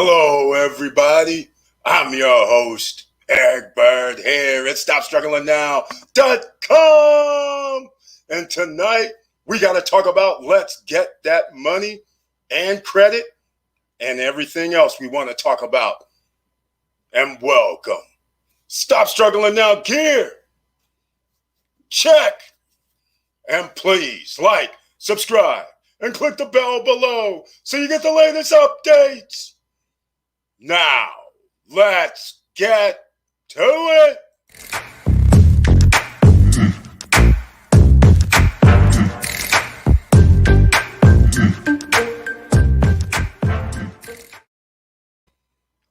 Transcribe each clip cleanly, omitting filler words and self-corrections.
Hello, everybody. I'm your host, Eric Bird, here at StopStrugglingNow.com. And tonight, we got to talk about let's get that money and credit and everything else we want to talk about. And welcome. Stop Struggling Now gear. Check. And please like, subscribe, and click the bell below so you get the latest updates. Now, let's get to it.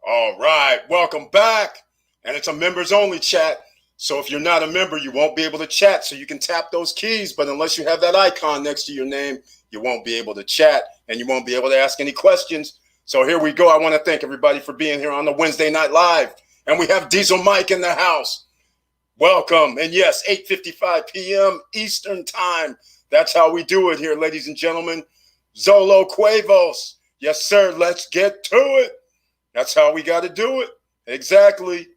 All right, welcome back. And it's a members only chat. So if you're not a member, you won't be able to chat. So you can tap those keys. But unless you have that icon next to your name, you won't be able to chat and you won't be able to ask any questions. So here we go. I want to thank everybody for being here on the Wednesday Night Live. And we have Diesel Mike in the house. Welcome. And yes, 8:55 p.m. Eastern time. That's how we do it here, ladies and gentlemen. Zolo Cuevos. Yes, sir. Let's get to it. That's how we got to do it. Exactly.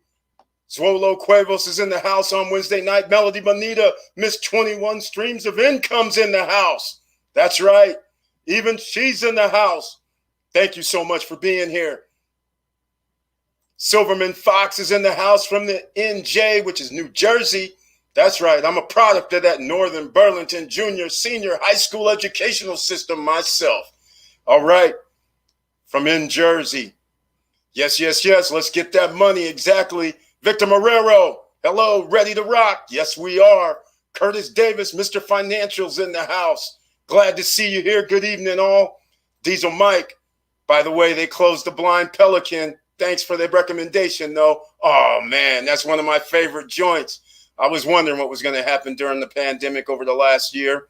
Zolo Cuevos is in the house on Wednesday night. Melody Bonita, Miss 21 Streams of Income's in the house. That's right. Even she's in the house. Thank you so much for being here. Silverman Fox is in the house from the NJ, which is New Jersey. That's right. I'm a product of that Northern Burlington Junior Senior High School educational system myself. All right. From N Jersey. Yes. Let's get that money. Exactly. Victor Marrero. Hello. Ready to rock. Yes, we are. Curtis Davis, Mr. Financial's in the house. Glad to see you here. Good evening, all. Diesel Mike. By the way, they closed the Blind Pelican. Thanks for the recommendation, though. Oh, man, that's one of my favorite joints. I was wondering what was going to happen during the pandemic over the last year.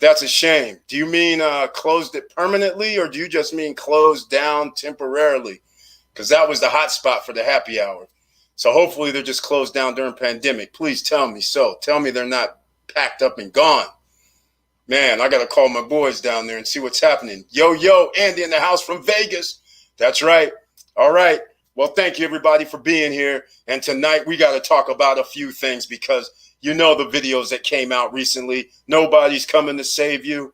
That's a shame. Do you mean closed it permanently, or do you just mean closed down temporarily? Because that was the hot spot for the happy hour. So hopefully they're just closed down during pandemic. Please tell me so. Tell me they're not packed up and gone. Man, I got to call my boys down there and see what's happening. Yo, Andy in the house from Vegas. That's right. All right. Well, thank you, everybody, for being here. And tonight we got to talk about a few things because you know the videos that came out recently. Nobody's coming to save you.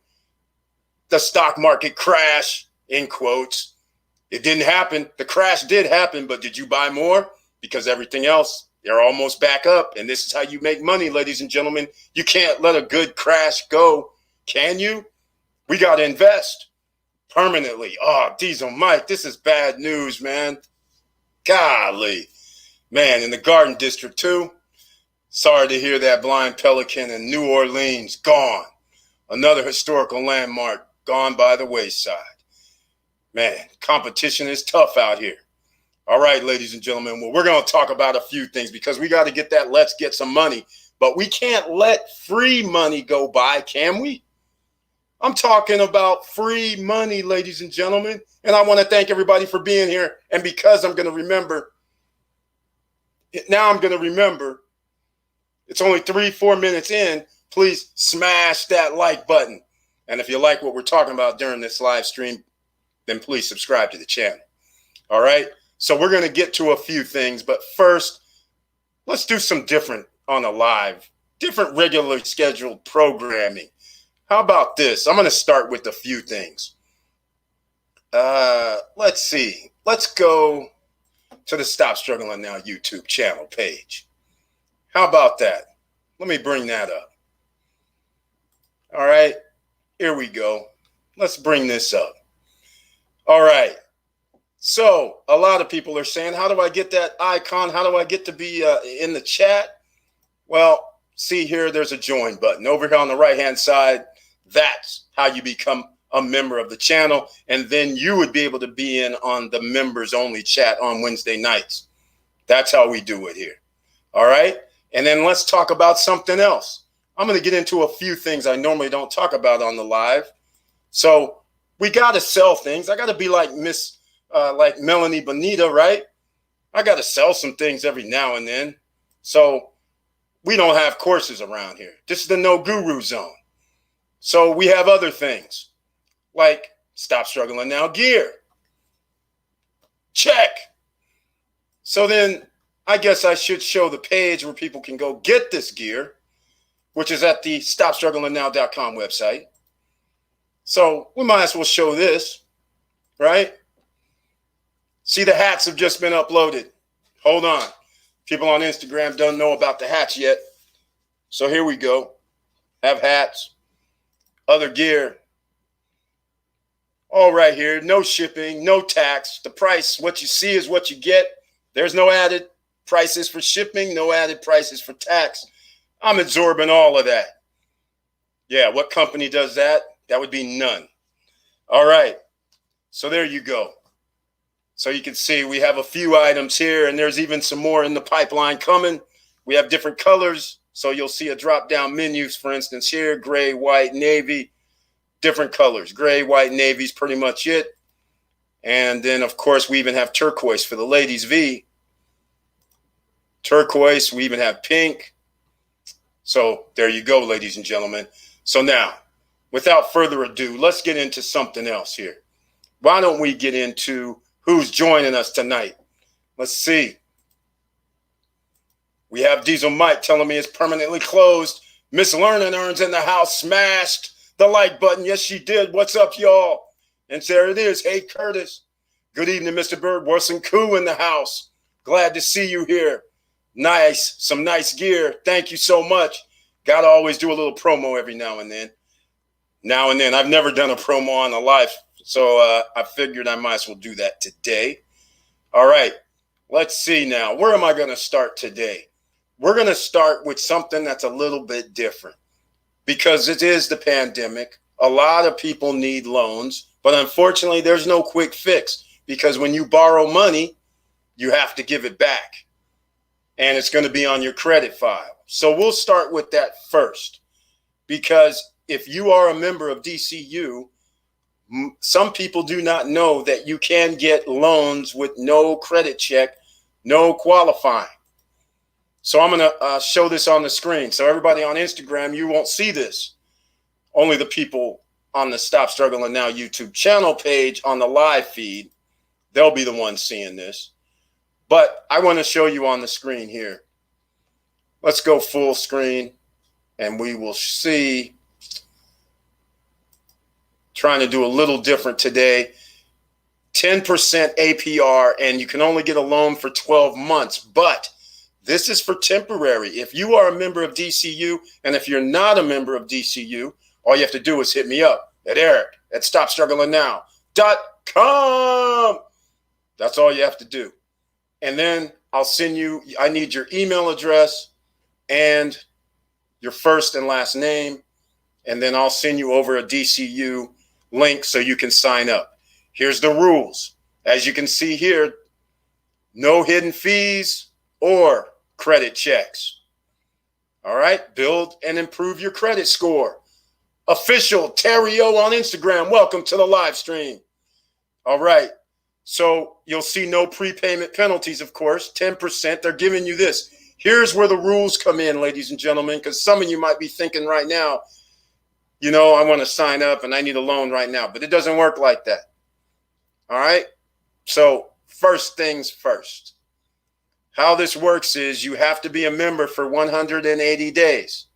The stock market crash, in quotes. It didn't happen. The crash did happen, but did you buy more? Because everything else, they're almost back up. And this is how you make money, ladies and gentlemen. You can't let a good crash go. Can you? We got to invest permanently. Oh, Diesel Mike, this is bad news, man. Golly. Man, in the Garden District, too. Sorry to hear that Blind Pelican in New Orleans gone. Another historical landmark gone by the wayside. Man, competition is tough out here. All right, ladies and gentlemen, well, we're going to talk about a few things because we got to get that let's get some money. But we can't let free money go by, can we? I'm talking about free money, ladies and gentlemen. And I want to thank everybody for being here. And because I'm going to remember, it's only 3-4 minutes in, please smash that like button. And if you like what we're talking about during this live stream, then please subscribe to the channel. All right. So we're going to get to a few things. But first, let's do some different on a live, different regularly scheduled programming. How about this? I'm going to start with a few things. Let's see. Let's go to the Stop Struggling Now YouTube channel page. How about that? Let me bring that up. All right. Here we go. Let's bring this up. All right. So a lot of people are saying, how do I get that icon? How do I get to be in the chat? Well, see here, there's a join button over here on the right-hand side. That's how you become a member of the channel. And then you would be able to be in on the members only chat on Wednesday nights. That's how we do it here. All right. And then let's talk about something else. I'm going to get into a few things I normally don't talk about on the live. So we got to sell things. I got to be like like Melanie Bonita, right? I got to sell some things every now and then. So we don't have courses around here. This is the no guru zone. So we have other things like Stop Struggling Now gear. Check. So then I guess I should show the page where people can go get this gear, which is at the StopStrugglingNow.com website. So we might as well show this, right? See, the hats have just been uploaded. Hold on. People on Instagram don't know about the hats yet. So here we go. Have hats, other gear. All right here. No shipping, no tax. The price, what you see is what you get. There's no added prices for shipping, no added prices for tax. I'm absorbing all of that. Yeah, what company does that? That would be none. All right. So there you go. So you can see we have a few items here, and there's even some more in the pipeline coming. We have different colors. So you'll see a drop-down menus, for instance, here, gray, white, navy, different colors. Gray, white, navy is pretty much it. And then, of course, we even have turquoise for the ladies' V. Turquoise, we even have pink. So there you go, ladies and gentlemen. So now, without further ado, let's get into something else here. Why don't we get into who's joining us tonight? Let's see. We have Diesel Mike telling me it's permanently closed. Miss Learning Earns in the house, smashed the like button. Yes, she did. What's up, y'all? And there it is. Hey, Curtis. Good evening, Mr. Bird. Worse and Koo in the house. Glad to see you here. Nice. Some nice gear. Thank you so much. Got to always do a little promo every now and then. I've never done a promo on a live, so I figured I might as well do that today. All right. Let's see now. Where am I going to start today? We're going to start with something that's a little bit different because it is the pandemic. A lot of people need loans, but unfortunately, there's no quick fix because when you borrow money, you have to give it back, and it's going to be on your credit file. So we'll start with that first because if you are a member of DCU, some people do not know that you can get loans with no credit check, no qualifying. So I'm going to show this on the screen. So everybody on Instagram, you won't see this. Only the people on the Stop Struggling Now YouTube channel page on the live feed, they'll be the ones seeing this. But I want to show you on the screen here. Let's go full screen and we will see. Trying to do a little different today. 10% APR, and you can only get a loan for 12 months. But this is for temporary. If you are a member of DCU, and if you're not a member of DCU, all you have to do is hit me up at Eric@StopStrugglingNow.com. That's all you have to do. And then I'll send you, I need your email address and your first and last name. And then I'll send you over a DCU link so you can sign up. Here's the rules. As you can see here, no hidden fees or credit checks. All right, build and improve your credit score. Official Terry O on Instagram, welcome to the live stream. All right, so you'll see no prepayment penalties, of course, 10%. They're giving you this. Here's where the rules come in, ladies and gentlemen, because some of you might be thinking right now, you know, I want to sign up and I need a loan right now, but it doesn't work like that. All right, so first things first. How this works is you have to be a member for 180 days.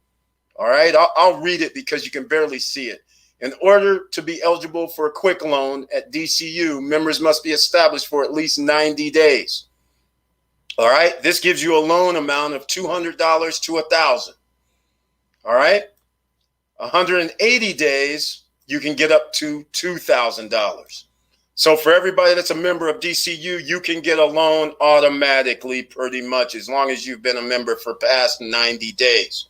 All right, I'll read it because you can barely see it. In order to be eligible for a quick loan at DCU, members must be established for at least 90 days. All right, this gives you a loan amount of $200 to $1,000. All right, 180 days, you can get up to $2,000. So for everybody that's a member of DCU, you can get a loan automatically pretty much as long as you've been a member for past 90 days.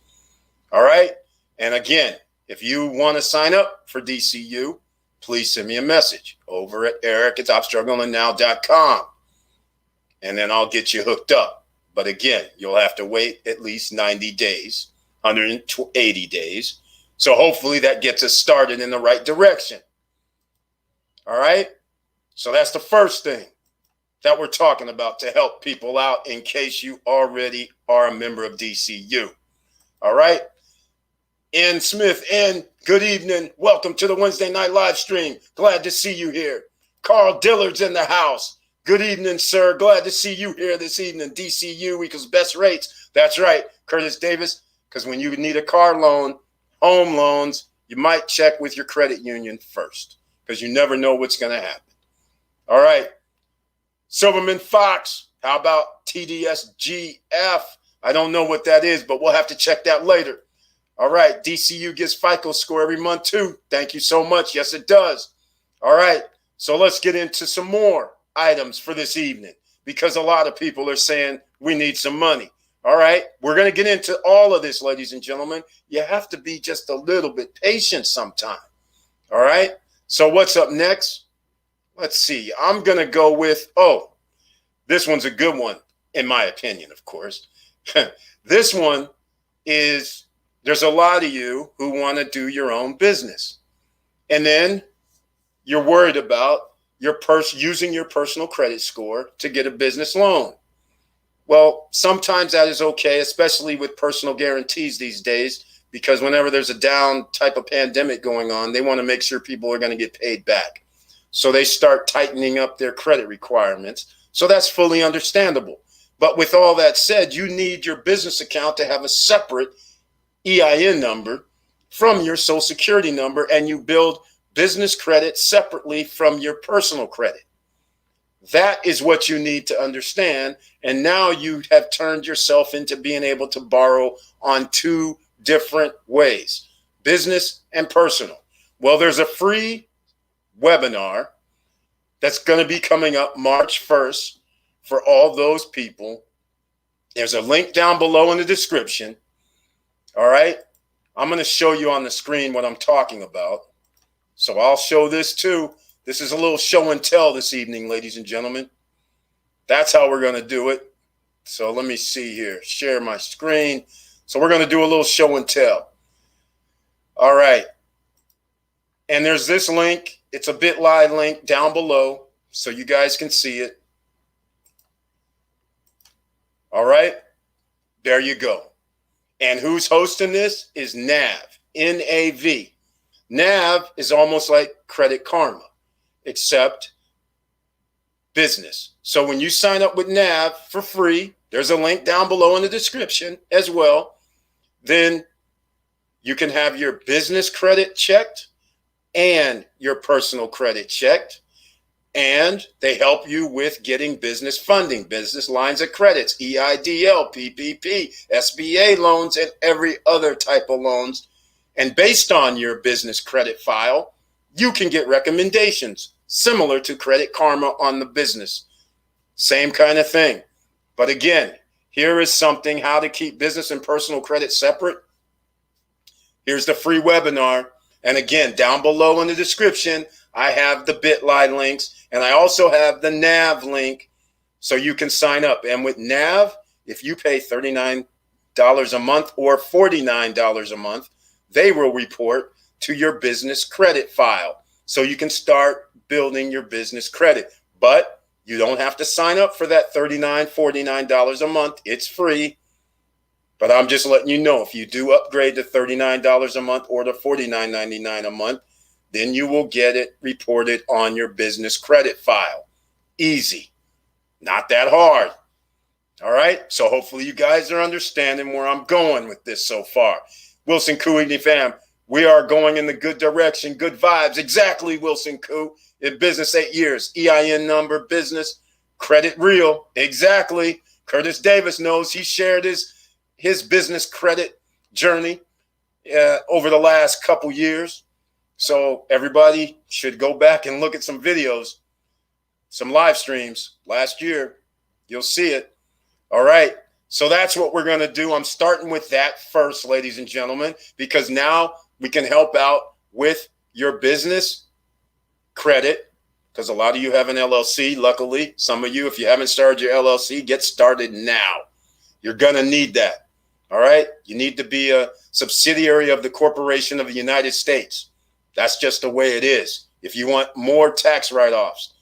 All right. And again, if you want to sign up for DCU, please send me a message over at Eric@StopStrugglingNow.com. And then I'll get you hooked up. But again, you'll have to wait at least 90 days, 180 days. So hopefully that gets us started in the right direction. All right. So that's the first thing that we're talking about to help people out in case you already are a member of DCU. All right. N. Smith, N. Good evening. Welcome to the Wednesday night live stream. Glad to see you here. Carl Dillard's in the house. Good evening, sir. Glad to see you here this evening. DCU equals best rates. That's right, Curtis Davis, because when you need a car loan, home loans, you might check with your credit union first because you never know what's going to happen. All right. Silverman Fox, how about TDSGF? I don't know what that is, but we'll have to check that later. All right. DCU gets FICO score every month too. Thank you so much. Yes, it does. All right. So let's get into some more items for this evening because a lot of people are saying we need some money. All right. We're going to get into all of this, ladies and gentlemen. You have to be just a little bit patient sometime. All right. So what's up next? Let's see. I'm going to go with, this one's a good one, in my opinion, of course. This one is, there's a lot of you who want to do your own business. And then you're worried about using your personal credit score to get a business loan. Well, sometimes that is okay, especially with personal guarantees these days, because whenever there's a down type of pandemic going on, they want to make sure people are going to get paid back. So they start tightening up their credit requirements. So that's fully understandable. But with all that said, you need your business account to have a separate EIN number from your Social Security number, and you build business credit separately from your personal credit. That is what you need to understand. And now you have turned yourself into being able to borrow on two different ways, business and personal. Well, there's a free webinar that's going to be coming up March 1st for all those people. There's a link down below in the description. All right. I'm going to show you on the screen what I'm talking about. So I'll show this too. This is a little show and tell this evening, ladies and gentlemen. That's how we're going to do it. So let me see here. Share my screen. So we're going to do a little show and tell. All right. And there's this link. It's a bit.ly link down below so you guys can see it. All right. There you go. And who's hosting this is NAV, N-A-V. NAV is almost like Credit Karma, except business. So when you sign up with NAV for free, there's a link down below in the description as well. Then you can have your business credit checked and your personal credit checked. And they help you with getting business funding, business lines of credits, EIDL, PPP, SBA loans, and every other type of loans. And based on your business credit file, you can get recommendations similar to Credit Karma on the business. Same kind of thing. But again, here is something, how to keep business and personal credit separate. Here's the free webinar. And again, down below in the description, I have the bit.ly links. And I also have the NAV link so you can sign up. And with NAV, if you pay $39 a month or $49 a month, they will report to your business credit file so you can start building your business credit. But you don't have to sign up for that $39, $49 a month. It's free. But I'm just letting you know, if you do upgrade to $39 a month or to $49.99 a month, then you will get it reported on your business credit file. Easy. Not that hard. All right. So hopefully you guys are understanding where I'm going with this so far. Wilson Coo fam, we are going in the good direction, good vibes. Exactly, Wilson Coo. In business 8 years, EIN number, business, credit real. Exactly. Curtis Davis knows. He shared his business credit journey over the last couple years. So everybody should go back and look at some videos, some live streams last year. You'll see it. All right. So that's what we're going to do. I'm starting with that first, ladies and gentlemen, because now we can help out with your business credit, because a lot of you have an LLC. Luckily, some of you, if you haven't started your LLC, get started now. You're going to need that. All right. You need to be a subsidiary of the Corporation of the United States. That's just the way it is. If you want more tax write-offs,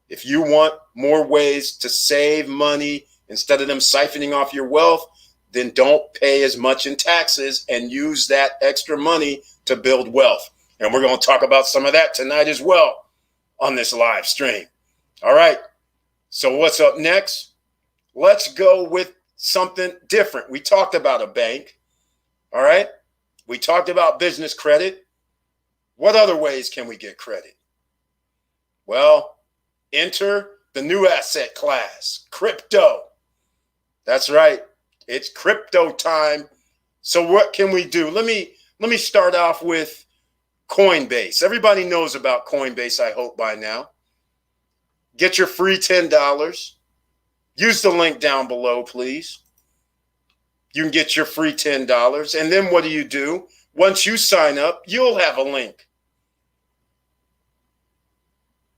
if you want more ways to save money instead of them siphoning off your wealth, then don't pay as much in taxes and use that extra money to build wealth. And we're going to talk about some of that tonight as well on this live stream. All right. So what's up next? Let's go with something different. We talked about a bank. All right. We talked about business credit. What other ways can we get credit? Well, enter the new asset class, crypto. That's right. It's crypto time. So what can we do? Let me start off with Coinbase. Everybody knows about Coinbase, I hope by now. Get your free $10. Use the link down below, please. You can get your free $10. And then what do? Once you sign up, you'll have a link.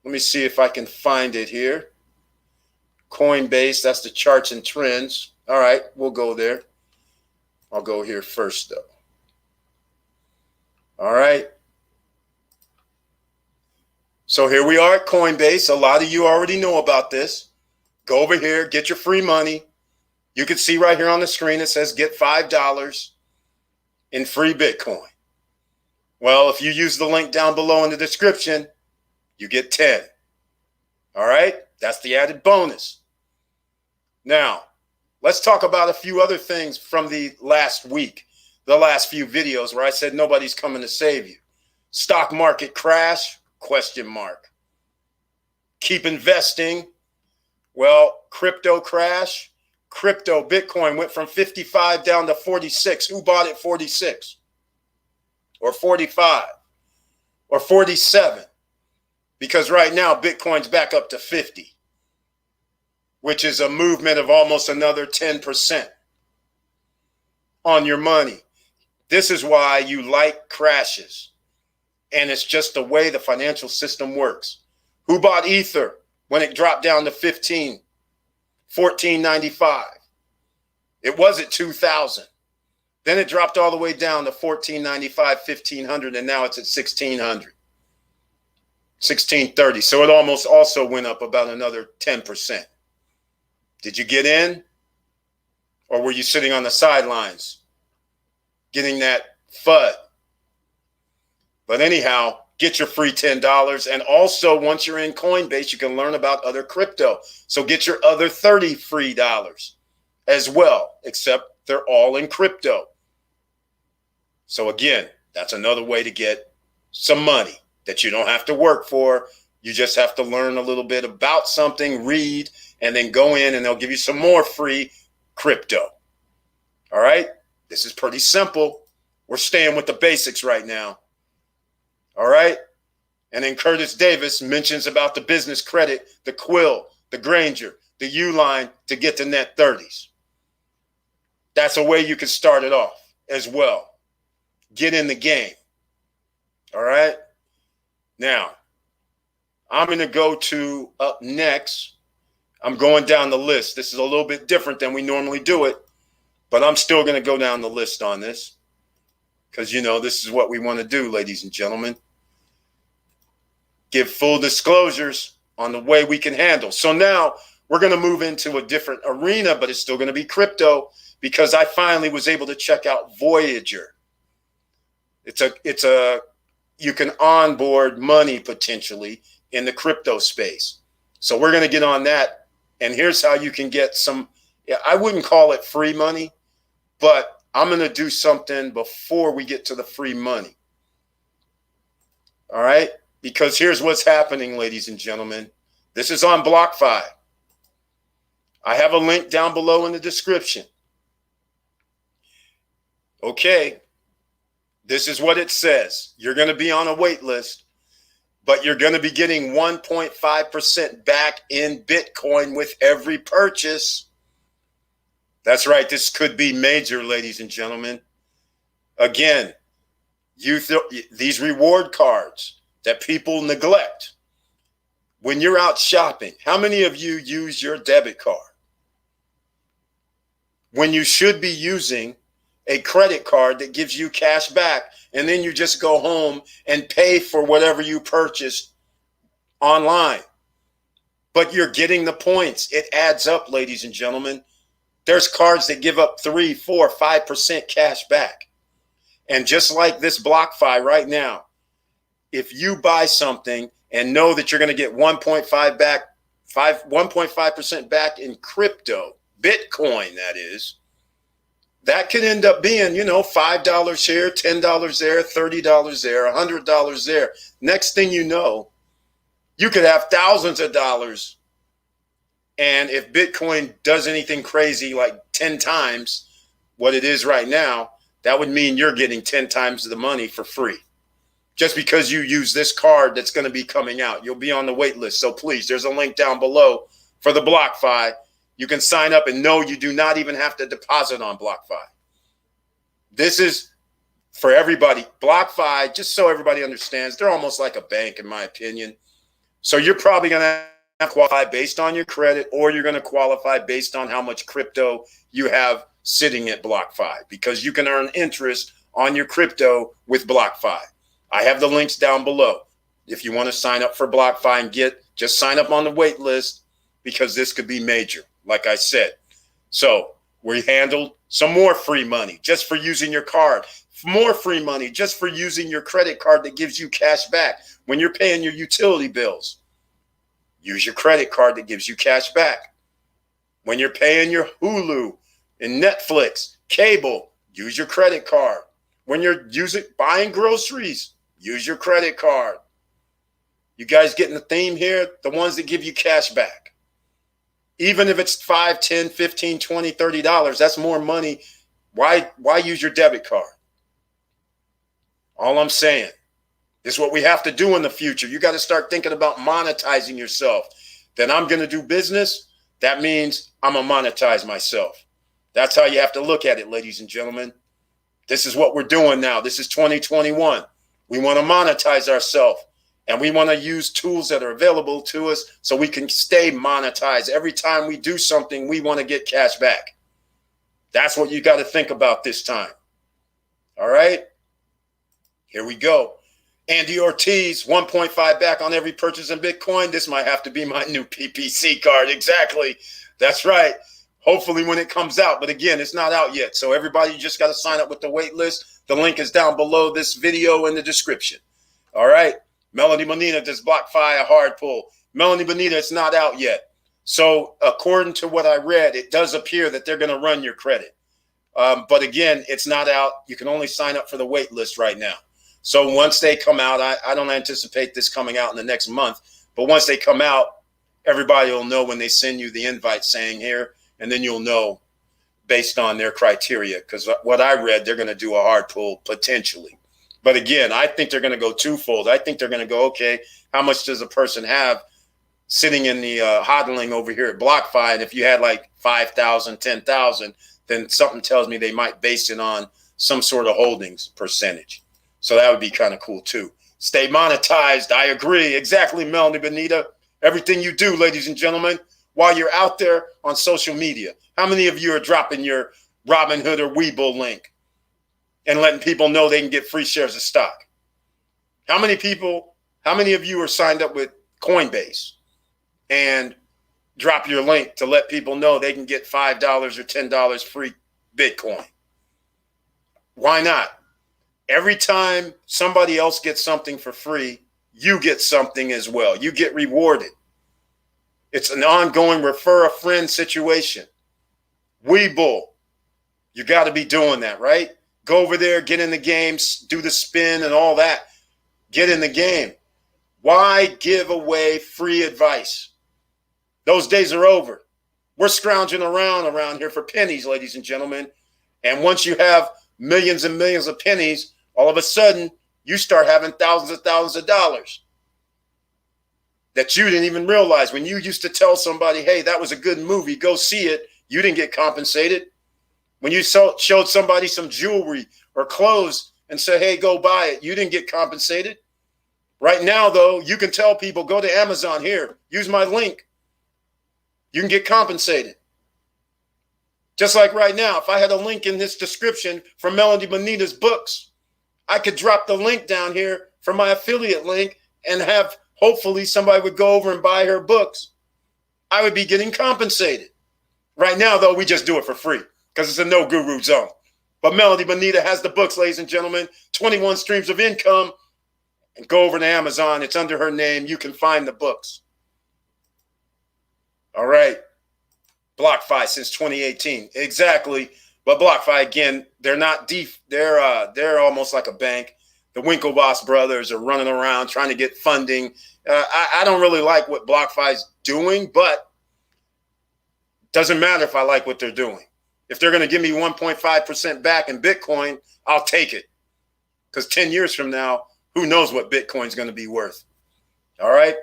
Let me see if I can find it here. Coinbase, that's the charts and trends. All right, we'll go there. I'll go here first, though. All right. So here we are at Coinbase. A lot of you already know about this. Go over here, get your free money. You can see right here on the screen, it says get $5 in free Bitcoin. Well, if you use the link down below in the description, you get 10. All right, that's the added bonus. Now, let's talk about a few other things from the last week, the last few videos where I said nobody's coming to save you. Stock market crash, ? Keep investing. Well, crypto crash. Crypto Bitcoin went from 55 down to 46. Who bought it 46? Or 45? Or 47? Because right now Bitcoin's back up to 50, which is a movement of almost another 10% on your money. This is why you like crashes. And it's just the way the financial system works. Who bought Ether when it dropped down to 14.95? It was at 2,000. Then it dropped all the way down to 14.95, 1,500, and now it's at 1,600. 1630. So it almost also went up about another 10%. Did you get in? Or were you sitting on the sidelines getting that FUD? But anyhow, get your free $10. And also, once you're in Coinbase, you can learn about other crypto. So get your other $30 free as well, except they're all in crypto. So again, that's another way to get some money that you don't have to work for. You just have to learn a little bit about something, read, and then go in and they'll give you some more free crypto. All right? This is pretty simple. We're staying with the basics right now. All right? And then Curtis Davis mentions about the business credit, the Quill, the Granger, the U-line to get to net 30s. That's a way you can start it off as well. Get in the game. All right? Now, I'm going to go to up next. I'm going down the list. This is a little bit different than we normally do it, but I'm still going to go down the list on this because, this is what we want to do, ladies and gentlemen. Give full disclosures on the way we can handle. So now we're going to move into a different arena, but it's still going to be crypto because I finally was able to check out Voyager. You can onboard money potentially in the crypto space. So we're going to get on that. And here's how you can get some, I wouldn't call it free money, but I'm going to do something before we get to the free money. All right? Because here's what's happening, ladies and gentlemen. This is on BlockFi. I have a link down below in the description. Okay. This is what it says. You're going to be on a wait list, but you're going to be getting 1.5% back in Bitcoin with every purchase. That's right. This could be major, ladies and gentlemen. Again, these reward cards that people neglect. When you're out shopping, how many of you use your debit card? When you should be using a credit card that gives you cash back, and then you just go home and pay for whatever you purchased online. But you're getting the points. It adds up, ladies and gentlemen. There's cards that give up 3, 4, 5% cash back. And just like this BlockFi right now, if you buy something and know that you're going to get 1.5 back 1.5% back in crypto, Bitcoin, that is, that could end up being, $5 here, $10 there, $30 there, $100 there. Next thing you know, you could have thousands of dollars. And if Bitcoin does anything crazy like 10 times what it is right now, that would mean you're getting 10 times the money for free. Just because you use this card that's going to be coming out. You'll be on the wait list. So please, there's a link down below for the BlockFi. You can sign up, and no, you do not even have to deposit on BlockFi. This is for everybody. BlockFi, just so everybody understands, they're almost like a bank in my opinion. So you're probably going to have to qualify based on your credit, or you're going to qualify based on how much crypto you have sitting at BlockFi, because you can earn interest on your crypto with BlockFi. I have the links down below. If you want to sign up for BlockFi and just sign up on the wait list, because this could be major, like I said. So we handled some more free money just for using your card, more free money just for using your credit card that gives you cash back when you're paying your utility bills. Use your credit card that gives you cash back. When you're paying your Hulu and Netflix, cable, use your credit card. When you're buying groceries, use your credit card. You guys getting the theme here? The ones that give you cash back. Even if it's $5, $10, $15, $20, $30, that's more money. Why use your debit card? All I'm saying, this is what we have to do in the future. You got to start thinking about monetizing yourself. Then I'm going to do business. That means I'm going to monetize myself. That's how you have to look at it, ladies and gentlemen. This is what we're doing now. This is 2021. We want to monetize ourselves, and we want to use tools that are available to us so we can stay monetized. Every time we do something, we want to get cash back. That's what you got to think about this time. All right? Here we go. Andy Ortiz, 1.5 back on every purchase in Bitcoin. This might have to be my new PPC card. Exactly. That's right. Hopefully when it comes out. But again, it's not out yet. So everybody, you just got to sign up with the wait list. The link is down below this video in the description. All right. Melanie Bonita, does BlockFi a hard pull? Melanie Bonita, it's not out yet. So according to what I read, it does appear that they're going to run your credit. But again, it's not out. You can only sign up for the wait list right now. So once they come out, I don't anticipate this coming out in the next month. But once they come out, everybody will know when they send you the invite saying here. And then you'll know based on their criteria, because what I read, they're going to do a hard pull potentially. But again, I think they're going to go twofold. I think they're going to go, okay, how much does a person have sitting in the hodling over here at BlockFi? And if you had like 5,000, 10,000, then something tells me they might base it on some sort of holdings percentage. So that would be kind of cool too. Stay monetized. I agree. Exactly, Melanie Bonita. Everything you do, ladies and gentlemen, while you're out there on social media. How many of you are dropping your Robinhood or Webull link and letting people know they can get free shares of stock? How many of you are signed up with Coinbase and drop your link to let people know they can get $5 or $10 free Bitcoin? Why not? Every time somebody else gets something for free, you get something as well. You get rewarded. It's an ongoing refer a friend situation. Webull, you got to be doing that, right? Go over there, get in the game, do the spin and all that. Get in the game. Why give away free advice? Those days are over. We're scrounging around here for pennies, ladies and gentlemen. And once you have millions and millions of pennies, all of a sudden you start having thousands of dollars that you didn't even realize. When you used to tell somebody, hey, that was a good movie, go see it, you didn't get compensated. When you showed somebody some jewelry or clothes and said, hey, go buy it, you didn't get compensated. Right now, though, you can tell people, go to Amazon here, use my link. You can get compensated. Just like right now, if I had a link in this description for Melanie Bonita's books, I could drop the link down here for my affiliate link and have hopefully somebody would go over and buy her books. I would be getting compensated. Right now, though, we just do it for free because it's a no guru zone. But Melanie Bonita has the books, ladies and gentlemen, 21 streams of income. And go over to Amazon. It's under her name. You can find the books. All right. BlockFi since 2018. Exactly. But BlockFi, again, they're not deep. They're almost like a bank. The Winklevoss brothers are running around trying to get funding. I don't really like what BlockFi is doing, but doesn't matter if I like what they're doing. If they're going to give me 1.5% back in Bitcoin, I'll take it. Because 10 years from now, who knows what Bitcoin's going to be worth? All right?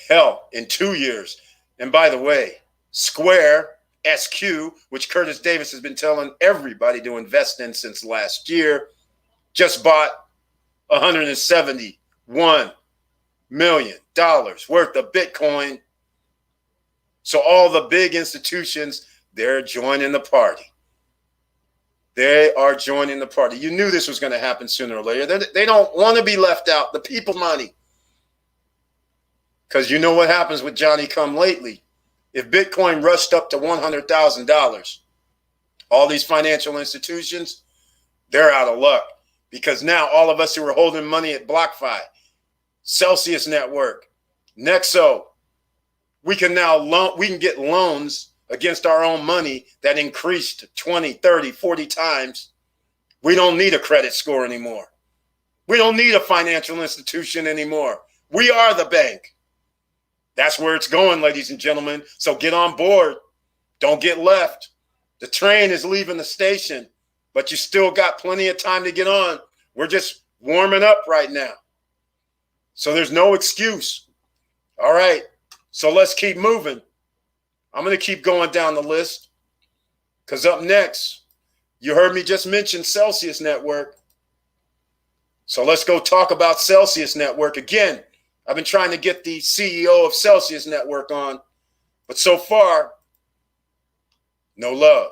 Hell, in 2 years. And by the way, Square, SQ, which Curtis Davis has been telling everybody to invest in since last year, just bought $171 million worth of Bitcoin. So all the big institutions, they're joining the party. They are joining the party. You knew this was going to happen sooner or later. They don't want to be left out. The people money. Because you know what happens with Johnny come lately. If Bitcoin rushed up to $100,000, all these financial institutions, they're out of luck. Because now all of us who are holding money at BlockFi, Celsius Network, Nexo, we can get loans against our own money that increased 20, 30, 40 times. We don't need a credit score anymore. We don't need a financial institution anymore. We are the bank. That's where it's going, ladies and gentlemen. So get on board. Don't get left. The train is leaving the station, but you still got plenty of time to get on. We're just warming up right now. So there's no excuse. All right. So let's keep moving. I'm going to keep going down the list because up next, you heard me just mention Celsius Network. So let's go talk about Celsius Network. Again, I've been trying to get the CEO of Celsius Network on, but so far, no love.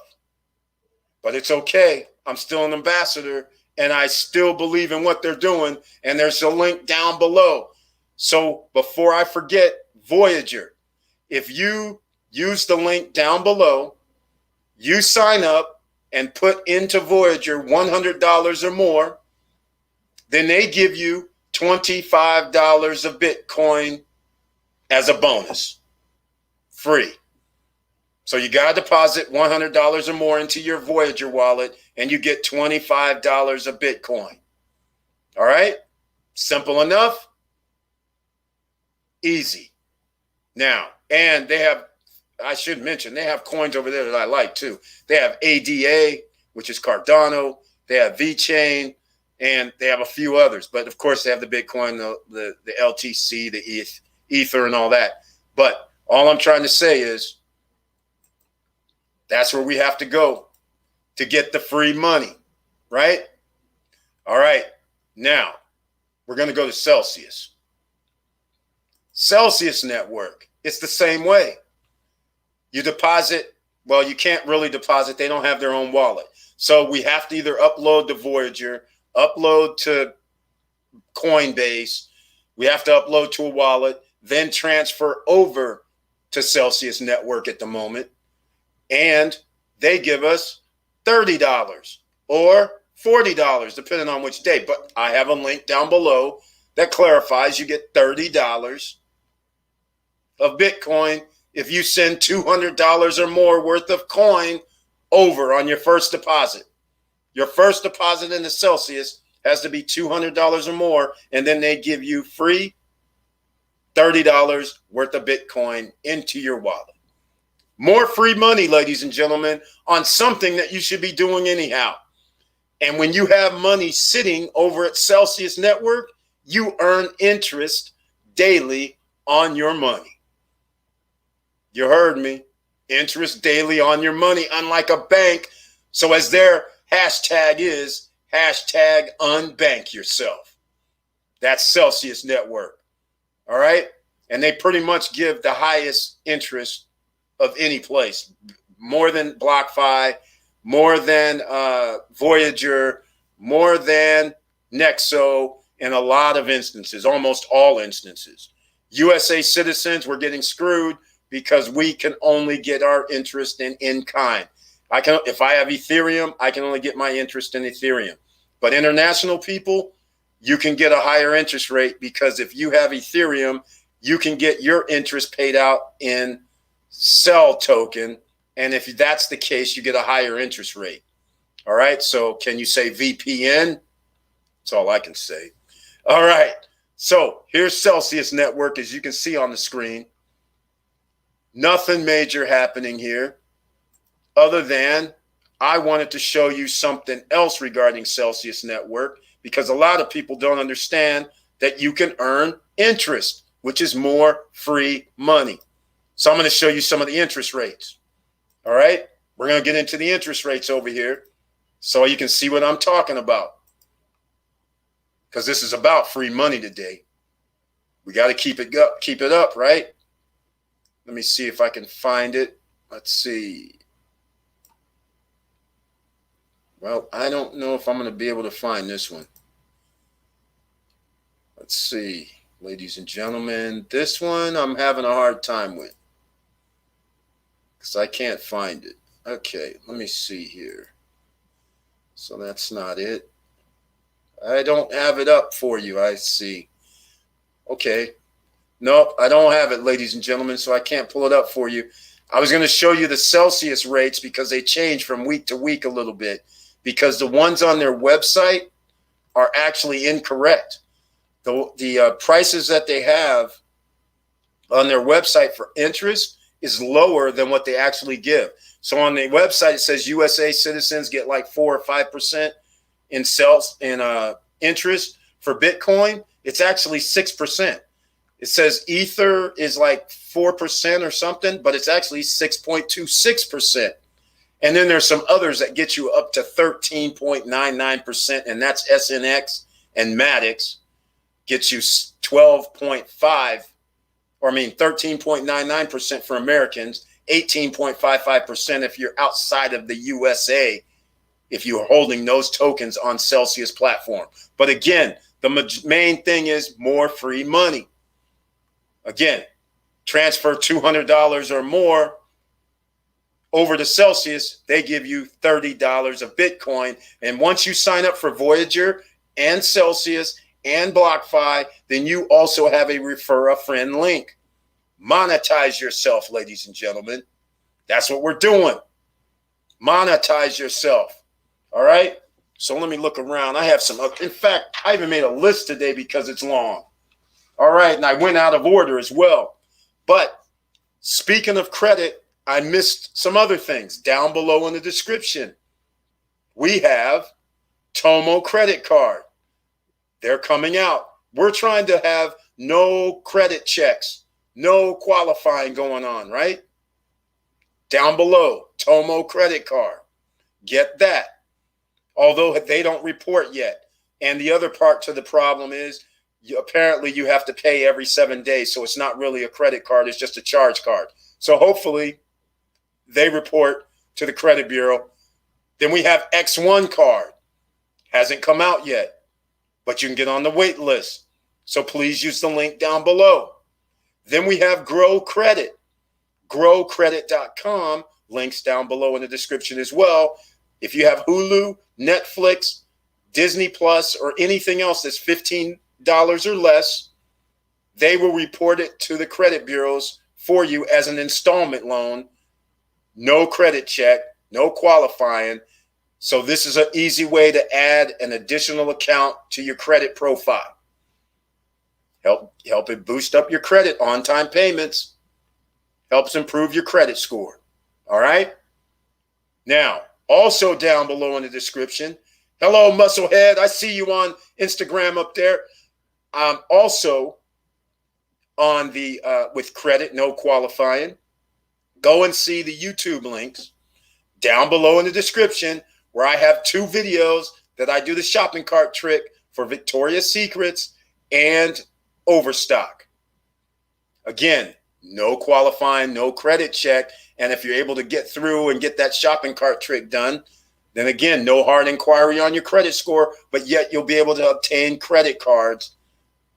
But it's okay. I'm still an ambassador, and I still believe in what they're doing, and there's a link down below. So before I forget, Voyager, if you use the link down below, you sign up and put into Voyager $100 or more, then they give you $25 of Bitcoin as a bonus, free. So you got to deposit $100 or more into your Voyager wallet and you get $25 of Bitcoin. All right? Simple enough. Easy. Now, and they have, I should mention, they have coins over there that I like too. They have ADA, which is Cardano. They have VeChain, and they have a few others. But of course, they have the Bitcoin, the LTC, the Ether, and all that. But all I'm trying to say is that's where we have to go to get the free money, right? All right. Now, we're going to go to Celsius. Celsius Network, it's the same way. You deposit, well, you can't really deposit. They don't have their own wallet. So we have to either upload to Voyager, upload to Coinbase. We have to upload to a wallet, then transfer over to Celsius Network at the moment. And they give us $30 or $40, depending on which day. But I have a link down below that clarifies you get $30 of Bitcoin if you send $200 or more worth of coin over on your first deposit. Your first deposit into Celsius has to be $200 or more, and then they give you free $30 worth of Bitcoin into your wallet. More free money, ladies and gentlemen, on something that you should be doing anyhow. And when you have money sitting over at Celsius Network, you earn interest daily on your money. You heard me. Interest daily on your money, unlike a bank. So as their hashtag is, hashtag unbank yourself. That's Celsius Network. All right? And they pretty much give the highest interest of any place. More than BlockFi, more than Voyager, more than Nexo, in a lot of instances, almost all instances. USA citizens, we're getting screwed because we can only get our interest in kind. If I have Ethereum, I can only get my interest in Ethereum. But international people, you can get a higher interest rate because if you have Ethereum, you can get your interest paid out in sell token. And if that's the case, you get a higher interest rate. All right. So can you say VPN? That's all I can say. All right. So here's Celsius Network, as you can see on the screen. Nothing major happening here other than I wanted to show you something else regarding Celsius Network, because a lot of people don't understand that you can earn interest, which is more free money. So I'm going to show you some of the interest rates. All right. We're going to get into the interest rates over here so you can see what I'm talking about, because this is about free money today. We got to keep it up, right? Let me see if I can find it. Let's see. Well, I don't know if I'm going to be able to find this one. Let's see, ladies and gentlemen. This one I'm having a hard time with because I can't find it. Okay, let me see here. So that's not it. I don't have it up for you, I see. Okay. Nope, I don't have it, ladies and gentlemen, so I can't pull it up for you. I was going to show you the Celsius rates because they change from week to week a little bit, because the ones on their website are actually incorrect. The prices that they have on their website for interest is lower than what they actually give. So on the website, it says USA citizens get like 4 or 5% in interest. For Bitcoin, it's actually 6%. It says Ether is like 4% or something, but it's actually 6.26%. And then there's some others that get you up to 13.99%, and that's SNX and Maddox gets you 13.99% for Americans, 18.55% if you're outside of the USA, if you're holding those tokens on Celsius platform. But again, the main thing is more free money. Again, transfer $200 or more over to Celsius, they give you $30 of Bitcoin. And once you sign up for Voyager and Celsius and BlockFi, then you also have a refer a friend link. Monetize yourself, ladies and gentlemen. That's what we're doing. Monetize yourself. All right. So let me look around. I have some. In fact, I even made a list today because it's long. All right. And I went out of order as well. But speaking of credit, I missed some other things down below in the description. We have Tomo credit card. They're coming out. We're trying to have no credit checks, no qualifying going on, right? Down below, Tomo credit card. Get that. Although they don't report yet. And the other part to the problem is apparently you have to pay every 7 days. So it's not really a credit card. It's just a charge card. So hopefully they report to the credit bureau. Then we have X1 card. Hasn't come out yet, but you can get on the wait list. So please use the link down below. Then we have Grow Credit. GrowCredit.com. Links down below in the description as well. If you have Hulu, Netflix, Disney Plus, or anything else that's $15 or less, they will report it to the credit bureaus for you as an installment loan. No credit check, no qualifying. So this is an easy way to add an additional account to your credit profile. Help it boost up your credit, on-time payments. Helps improve your credit score. All right? Now, also down below in the description, hello, Musclehead. I see you on Instagram up there. I'm also on the with credit, no qualifying. Go and see the YouTube links down below in the description, where I have 2 videos that I do the shopping cart trick for Victoria's Secrets and Overstock. Again, no qualifying, no credit check. And if you're able to get through and get that shopping cart trick done, then again, no hard inquiry on your credit score, but yet you'll be able to obtain credit cards.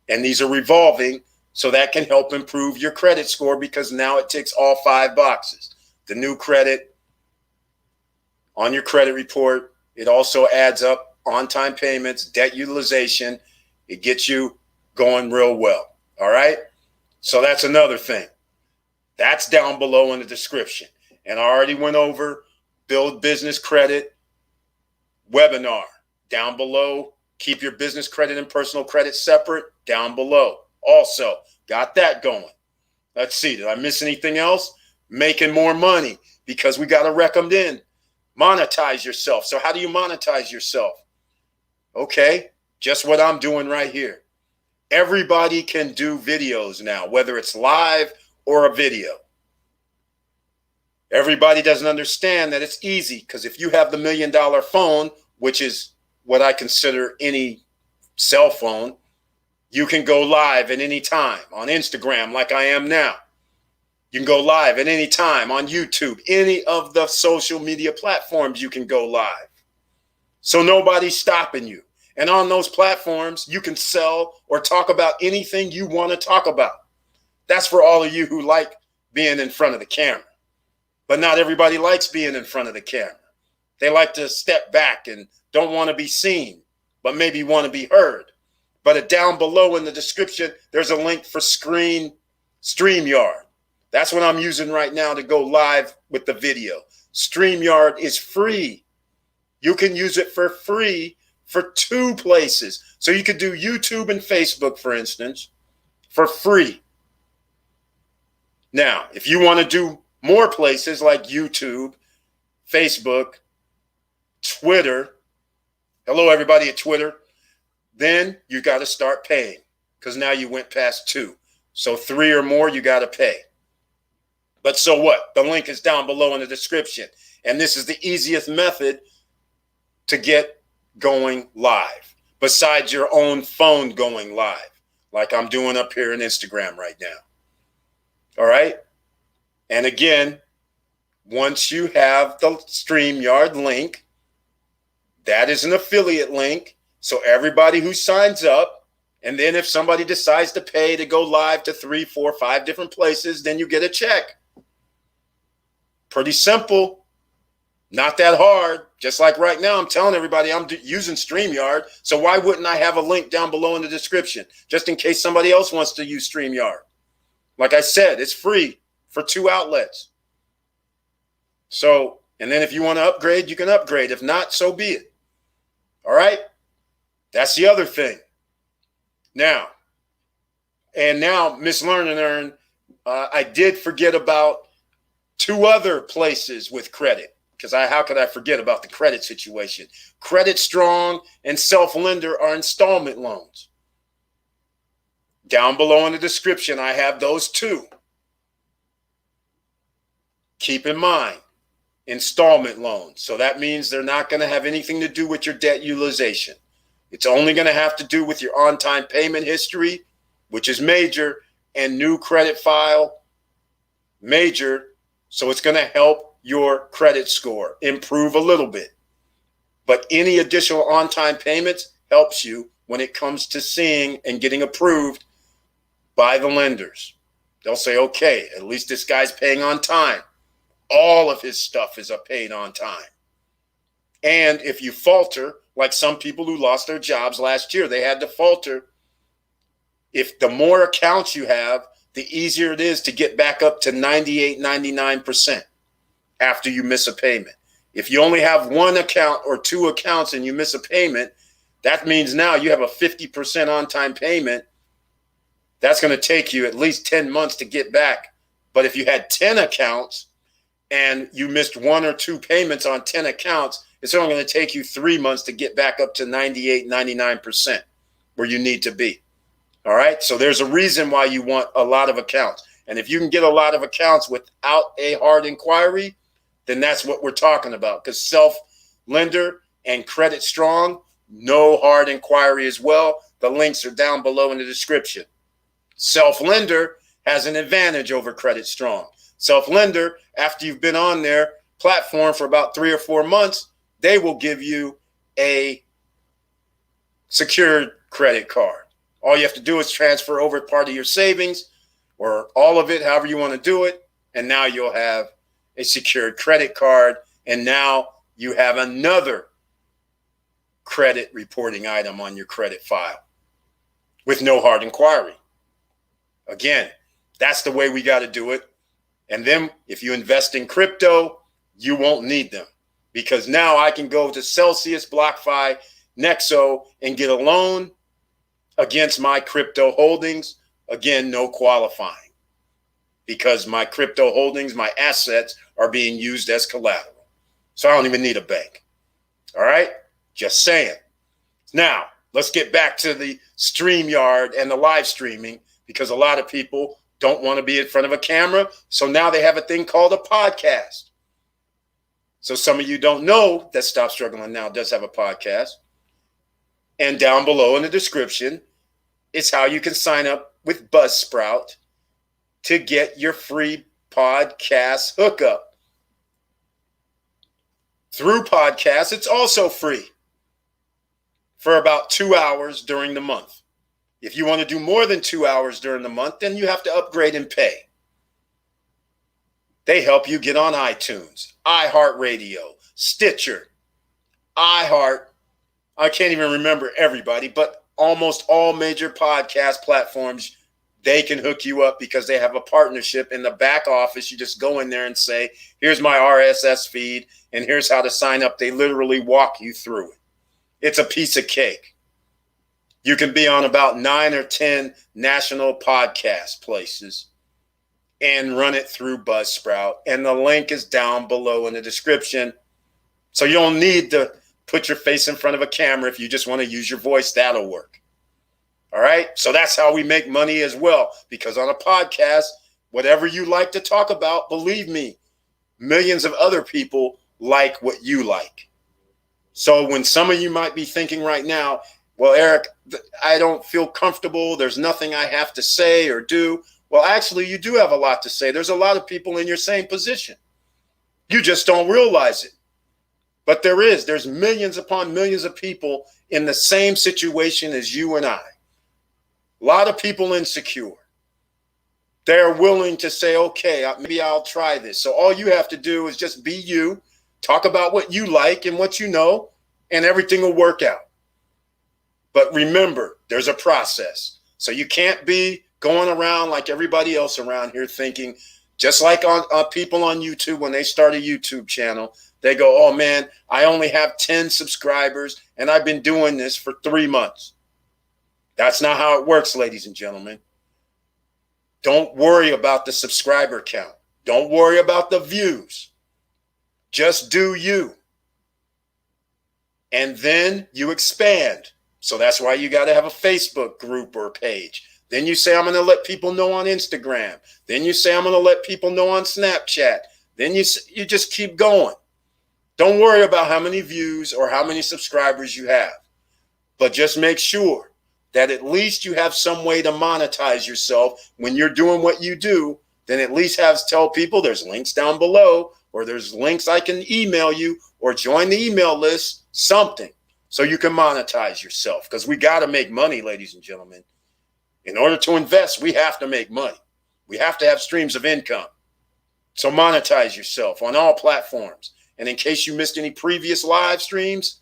And these are revolving, so that can help improve your credit score, because now it ticks all 5 boxes. The new credit on your credit report. It also adds up on-time payments, debt utilization. It gets you going real well. All right. So that's another thing. That's down below in the description. And I already went over Build Business Credit webinar down below. Keep your business credit and personal credit separate down below. Also, got that going. Let's see, did I miss anything else? Making more money, because we got to recommend monetize yourself. So how do you monetize yourself? Okay, just what I'm doing right here. Everybody can do videos now, whether it's live or a video. Everybody doesn't understand that it's easy, because if you have the $1 million phone, which is what I consider any cell phone, you can go live at any time on Instagram like I am now. You can go live at any time on YouTube. Any of the social media platforms you can go live. So nobody's stopping you. And on those platforms, you can sell or talk about anything you want to talk about. That's for all of you who like being in front of the camera. But not everybody likes being in front of the camera. They like to step back and don't want to be seen, but maybe want to be heard. But down below in the description, there's a link for StreamYard. That's what I'm using right now to go live with the video. StreamYard is free. You can use it for free for 2 places. So you could do YouTube and Facebook, for instance, for free. Now, if you want to do more places like YouTube, Facebook, Twitter, hello everybody at Twitter, then you got to start paying, because now you went past 2. So 3 or more, you got to pay. But so what? The link is down below in the description. And this is the easiest method to get going live, besides your own phone going live, like I'm doing up here in Instagram right now. All right. And again, once you have the StreamYard link, that is an affiliate link. So everybody who signs up, and then if somebody decides to pay to go live to 3, 4, 5 different places, then you get a check. Pretty simple. Not that hard. Just like right now, I'm telling everybody I'm using StreamYard. So why wouldn't I have a link down below in the description, just in case somebody else wants to use StreamYard? Like I said, it's free for 2 outlets. So, and then if you want to upgrade, you can upgrade. If not, so be it. All right. That's the other thing. Now, Miss Learn and Earn, I did forget about 2 other places with credit, because how could I forget about the credit situation? Credit Strong and Self Lender are installment loans. Down below in the description, I have those 2. Keep in mind, installment loans. So that means they're not going to have anything to do with your debt utilization. It's only going to have to do with your on-time payment history, which is major, and new credit file, major. So it's going to help your credit score improve a little bit. But any additional on-time payments helps you when it comes to seeing and getting approved by the lenders. They'll say, okay, at least this guy's paying on time. All of his stuff is paid on time. And if you falter, like some people who lost their jobs last year, they had to falter. If the more accounts you have, the easier it is to get back up to 98, 99% after you miss a payment. If you only have 1 account or 2 accounts and you miss a payment, that means now you have a 50% on-time payment. That's going to take you at least 10 months to get back. But if you had 10 accounts and you missed 1 or 2 payments on 10 accounts, it's only going to take you 3 months to get back up to 98, 99% where you need to be. All right. So there's a reason why you want a lot of accounts. And if you can get a lot of accounts without a hard inquiry, then that's what we're talking about. Because Self Lender and Credit Strong, no hard inquiry as well. The links are down below in the description. Self Lender has an advantage over Credit Strong. Self Lender, after you've been on their platform for about 3 or 4 months, they will give you a secured credit card. All you have to do is transfer over part of your savings or all of it, however you want to do it. And now you'll have a secured credit card. And now you have another credit reporting item on your credit file with no hard inquiry. Again, that's the way we got to do it. And then if you invest in crypto, you won't need them, because now I can go to Celsius, BlockFi, Nexo, and get a loan against my crypto holdings. Again, no qualifying, because my crypto holdings, my assets, are being used as collateral. So I don't even need a bank. All right? Just saying. Now, let's get back to the StreamYard and the live streaming, because a lot of people don't want to be in front of a camera. So now they have a thing called a podcast. So some of you don't know that Stop Struggling Now does have a podcast. And down below in the description is how you can sign up with Buzzsprout to get your free podcast hookup. Through podcasts, it's also free for about 2 hours during the month. If you want to do more than 2 hours during the month, then you have to upgrade and pay. They help you get on iTunes, iHeartRadio, Stitcher, I can't even remember everybody, but almost all major podcast platforms, they can hook you up because they have a partnership in the back office. You just go in there and say, here's my RSS feed, and here's how to sign up. They literally walk you through it. It's a piece of cake. You can be on about 9 or 10 national podcast places and run it through Buzzsprout. And the link is down below in the description. So you don't need to put your face in front of a camera. If you just want to use your voice, that'll work. All right? So that's how we make money as well. Because on a podcast, whatever you like to talk about, believe me, millions of other people like what you like. So when some of you might be thinking right now, well, Eric, I don't feel comfortable. There's nothing I have to say or do. Well, actually, you do have a lot to say. There's a lot of people in your same position. You just don't realize it. But there's millions upon millions of people in the same situation as you and I. A lot of people insecure. They're willing to say, okay, maybe I'll try this. So all you have to do is just be you, talk about what you like and what you know, and everything will work out. But remember, there's a process. So you can't be going around like everybody else around here thinking, just like on people on YouTube, when they start a YouTube channel, they go, oh man, I only have 10 subscribers and I've been doing this for 3 months. That's not how it works, ladies and gentlemen. Don't worry about the subscriber count. Don't worry about the views. Just do you. And then you expand. So that's why you got to have a Facebook group or page. Then you say, I'm going to let people know on Instagram. Then you say, I'm going to let people know on Snapchat. Then you just keep going. Don't worry about how many views or how many subscribers you have. But just make sure that at least you have some way to monetize yourself when you're doing what you do. Then at least tell people there's links down below, or there's links I can email you, or join the email list, something. So you can monetize yourself, because we got to make money, ladies and gentlemen. In order to invest, we have to make money. We have to have streams of income. So monetize yourself on all platforms. And in case you missed any previous live streams,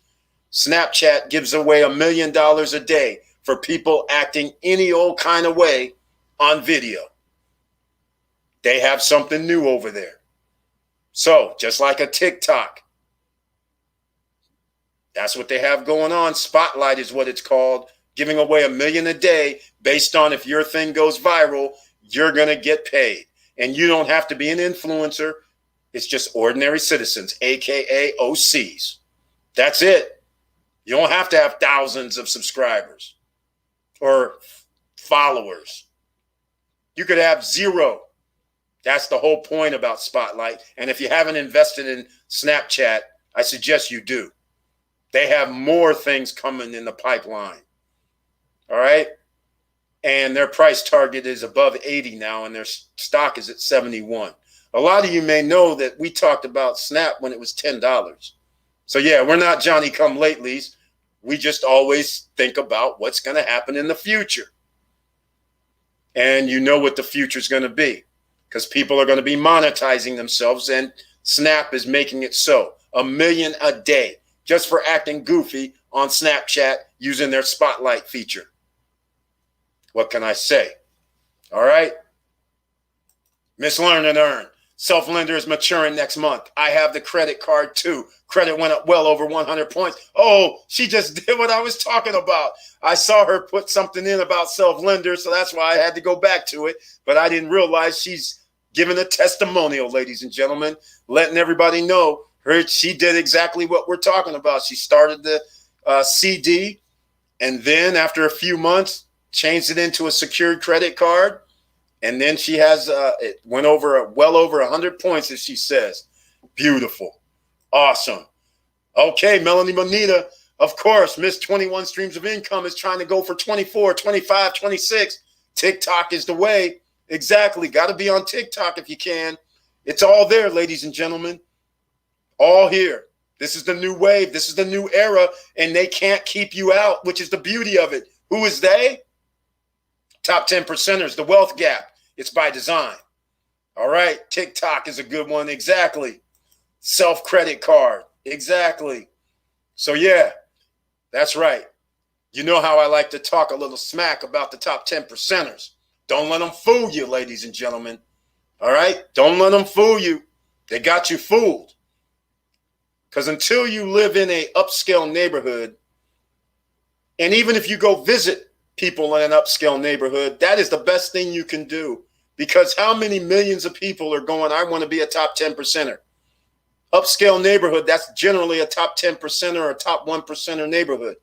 Snapchat gives away $1 million a day for people acting any old kind of way on video. They have something new over there. So just like a TikTok, that's what they have going on. Spotlight is what it's called, giving away $1 million a day based on if your thing goes viral, you're going to get paid. And you don't have to be an influencer. It's just ordinary citizens, AKA OCs. That's it. You don't have to have thousands of subscribers or followers. You could have 0. That's the whole point about Spotlight. And if you haven't invested in Snapchat, I suggest you do. They have more things coming in the pipeline. All right. And their price target is above 80 now, and their stock is at 71. A lot of you may know that we talked about Snap when it was $10. So yeah, we're not Johnny come latelys. We just always think about what's going to happen in the future. And you know what the future is going to be, because people are going to be monetizing themselves, and Snap is making it so. $1 million a day just for acting goofy on Snapchat using their Spotlight feature. What can I say? All right. Miss Learn and Earn. Self-lender is maturing next month. I have the credit card too. Credit went up well over 100 points. Oh, she just did what I was talking about. I saw her put something in about self-lender, so that's why I had to go back to it. But I didn't realize she's giving a testimonial, ladies and gentlemen, letting everybody know she did exactly what we're talking about. She started the CD, and then after a few months, changed it into a secured credit card. And then she has, it went over well over 100 points, as she says. Beautiful. Awesome. Okay, Melanie Bonita, of course, missed 21 streams of income, is trying to go for 24, 25, 26. TikTok is the way. Exactly. Got to be on TikTok if you can. It's all there, ladies and gentlemen. All here. This is the new wave. This is the new era, and they can't keep you out, which is the beauty of it. Who is they? Top 10 percenters, the wealth gap. It's by design. All right. TikTok is a good one. Exactly. Self-credit card. Exactly. So, yeah, that's right. You know how I like to talk a little smack about the top 10 percenters. Don't let them fool you, ladies and gentlemen. All right. Don't let them fool you. They got you fooled. Because until you live in a upscale neighborhood, and even if you go visit people in an upscale neighborhood, that is the best thing you can do. Because how many millions of people are going, I want to be a top 10 percenter? Upscale neighborhood, that's generally a top 10 percenter or a top 1 percenter neighborhood.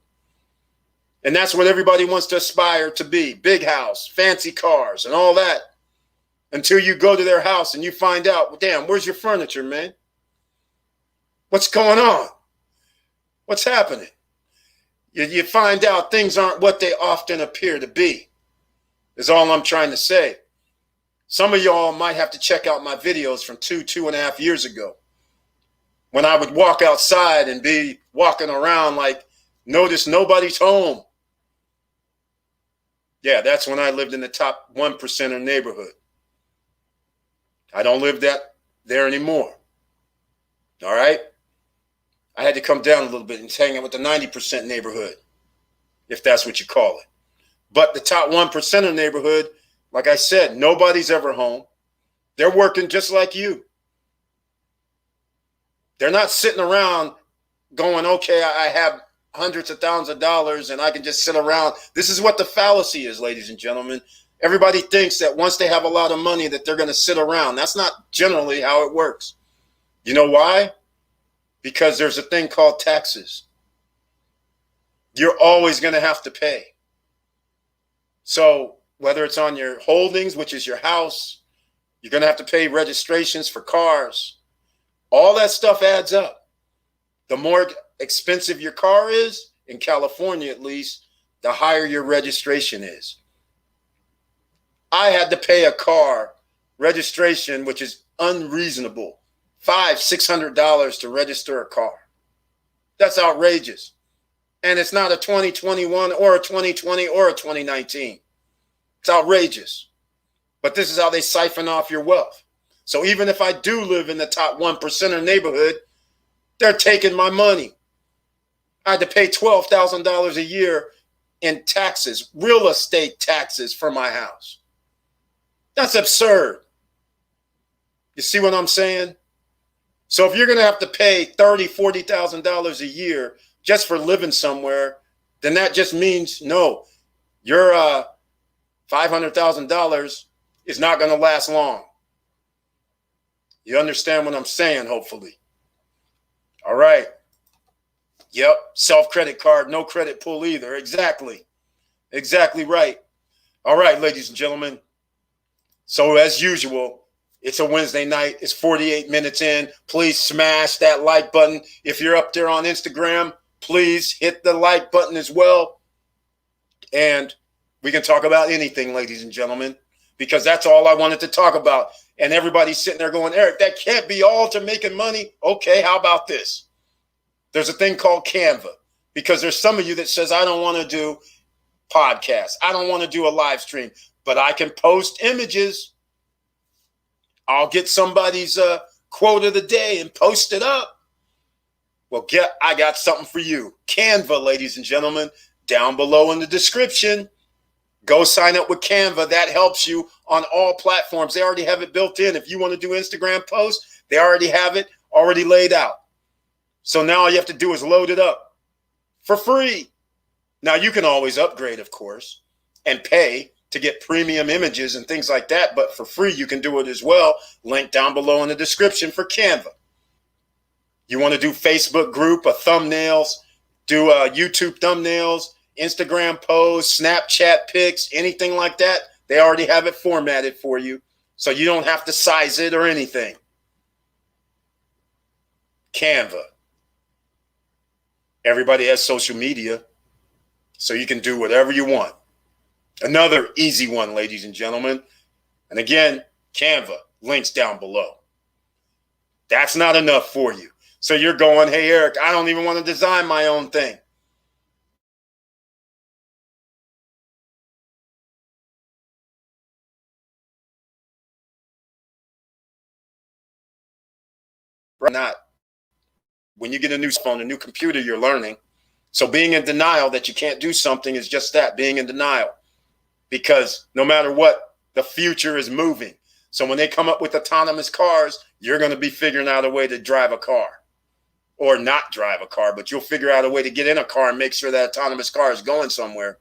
And that's what everybody wants to aspire to be. Big house, fancy cars, and all that. Until you go to their house and you find out, well, damn, where's your furniture, man? What's going on? What's happening? You find out things aren't what they often appear to be, is all I'm trying to say. Some of y'all might have to check out my videos from 2.5 years ago, when I would walk outside and be walking around like, notice nobody's home. Yeah, that's when I lived in the top 1 percenter neighborhood. I don't live there anymore. All right? I had to come down a little bit and hang out with the 90% neighborhood, if that's what you call it. But the top 1 percenter neighborhood, like I said, nobody's ever home. They're working just like you. They're not sitting around going, okay, I have hundreds of thousands of dollars and I can just sit around. This is what the fallacy is, ladies and gentlemen. Everybody thinks that once they have a lot of money that they're going to sit around. That's not generally how it works. You know why? Because there's a thing called taxes. You're always going to have to pay. So whether it's on your holdings, which is your house, you're going to have to pay registrations for cars. All that stuff adds up. The more expensive your car is, in California at least, the higher your registration is. I had to pay a car registration, which is unreasonable. $500-$600 to register a car. That's outrageous. And it's not a 2021 or a 2020 or a 2019. It's outrageous. But this is how they siphon off your wealth. So even if I do live in the top 1 percenter neighborhood, they're taking my money. I had to pay $12,000 a year in taxes, real estate taxes for my house. That's absurd. You see what I'm saying? So if you're going to have to pay $30,000, $40,000 a year just for living somewhere, then that just means, no, your $500,000 is not going to last long. You understand what I'm saying, hopefully. All right. Yep. Self-credit card, no credit pull either. Exactly. Exactly right. All right, ladies and gentlemen. So as usual, it's a Wednesday night. It's 48 minutes in. Please smash that like button. If you're up there on Instagram, please hit the like button as well. And we can talk about anything, ladies and gentlemen, because that's all I wanted to talk about. And everybody's sitting there going, Eric, that can't be all to making money. Okay, how about this? There's a thing called Canva, because there's some of you that says, I don't want to do podcasts. I don't want to do a live stream, but I can post images. I'll get somebody's quote of the day and post it up. Well, I got something for you. Canva, ladies and gentlemen, down below in the description. Go sign up with Canva. That helps you on all platforms. They already have it built in. If you want to do Instagram posts, they already have it already laid out. So now all you have to do is load it up for free. Now you can always upgrade, of course, and pay to get premium images and things like that. But for free, you can do it as well. Link down below in the description for Canva. You want to do Facebook group, thumbnails, do YouTube thumbnails, Instagram posts, Snapchat pics, anything like that. They already have it formatted for you. So you don't have to size it or anything. Canva. Everybody has social media, so you can do whatever you want. Another easy one, ladies and gentlemen. And again, Canva, links down below. That's not enough for you. So you're going, hey, Eric, I don't even want to design my own thing. Not. When you get a new phone, a new computer, you're learning. So being in denial that you can't do something is just that, being in denial. Because no matter what, the future is moving. So when they come up with autonomous cars, you're going to be figuring out a way to drive a car. Or not drive a car, but you'll figure out a way to get in a car and make sure that autonomous car is going somewhere.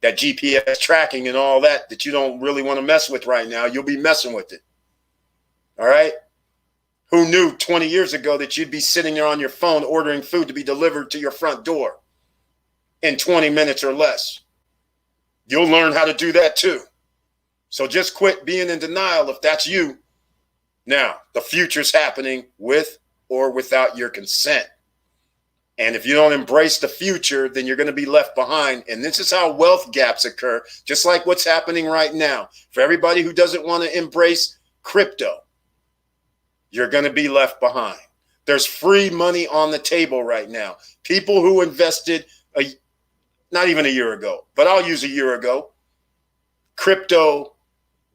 That GPS tracking and all that you don't really want to mess with right now, you'll be messing with it. All right? Who knew 20 years ago that you'd be sitting there on your phone ordering food to be delivered to your front door in 20 minutes or less? You'll learn how to do that too. So just quit being in denial if that's you. Now, the future's happening with or without your consent. And if you don't embrace the future, then you're going to be left behind. And this is how wealth gaps occur, just like what's happening right now. For everybody who doesn't want to embrace crypto, you're going to be left behind. There's free money on the table right now. People who invested, not even a year ago, but I'll use a year ago, crypto,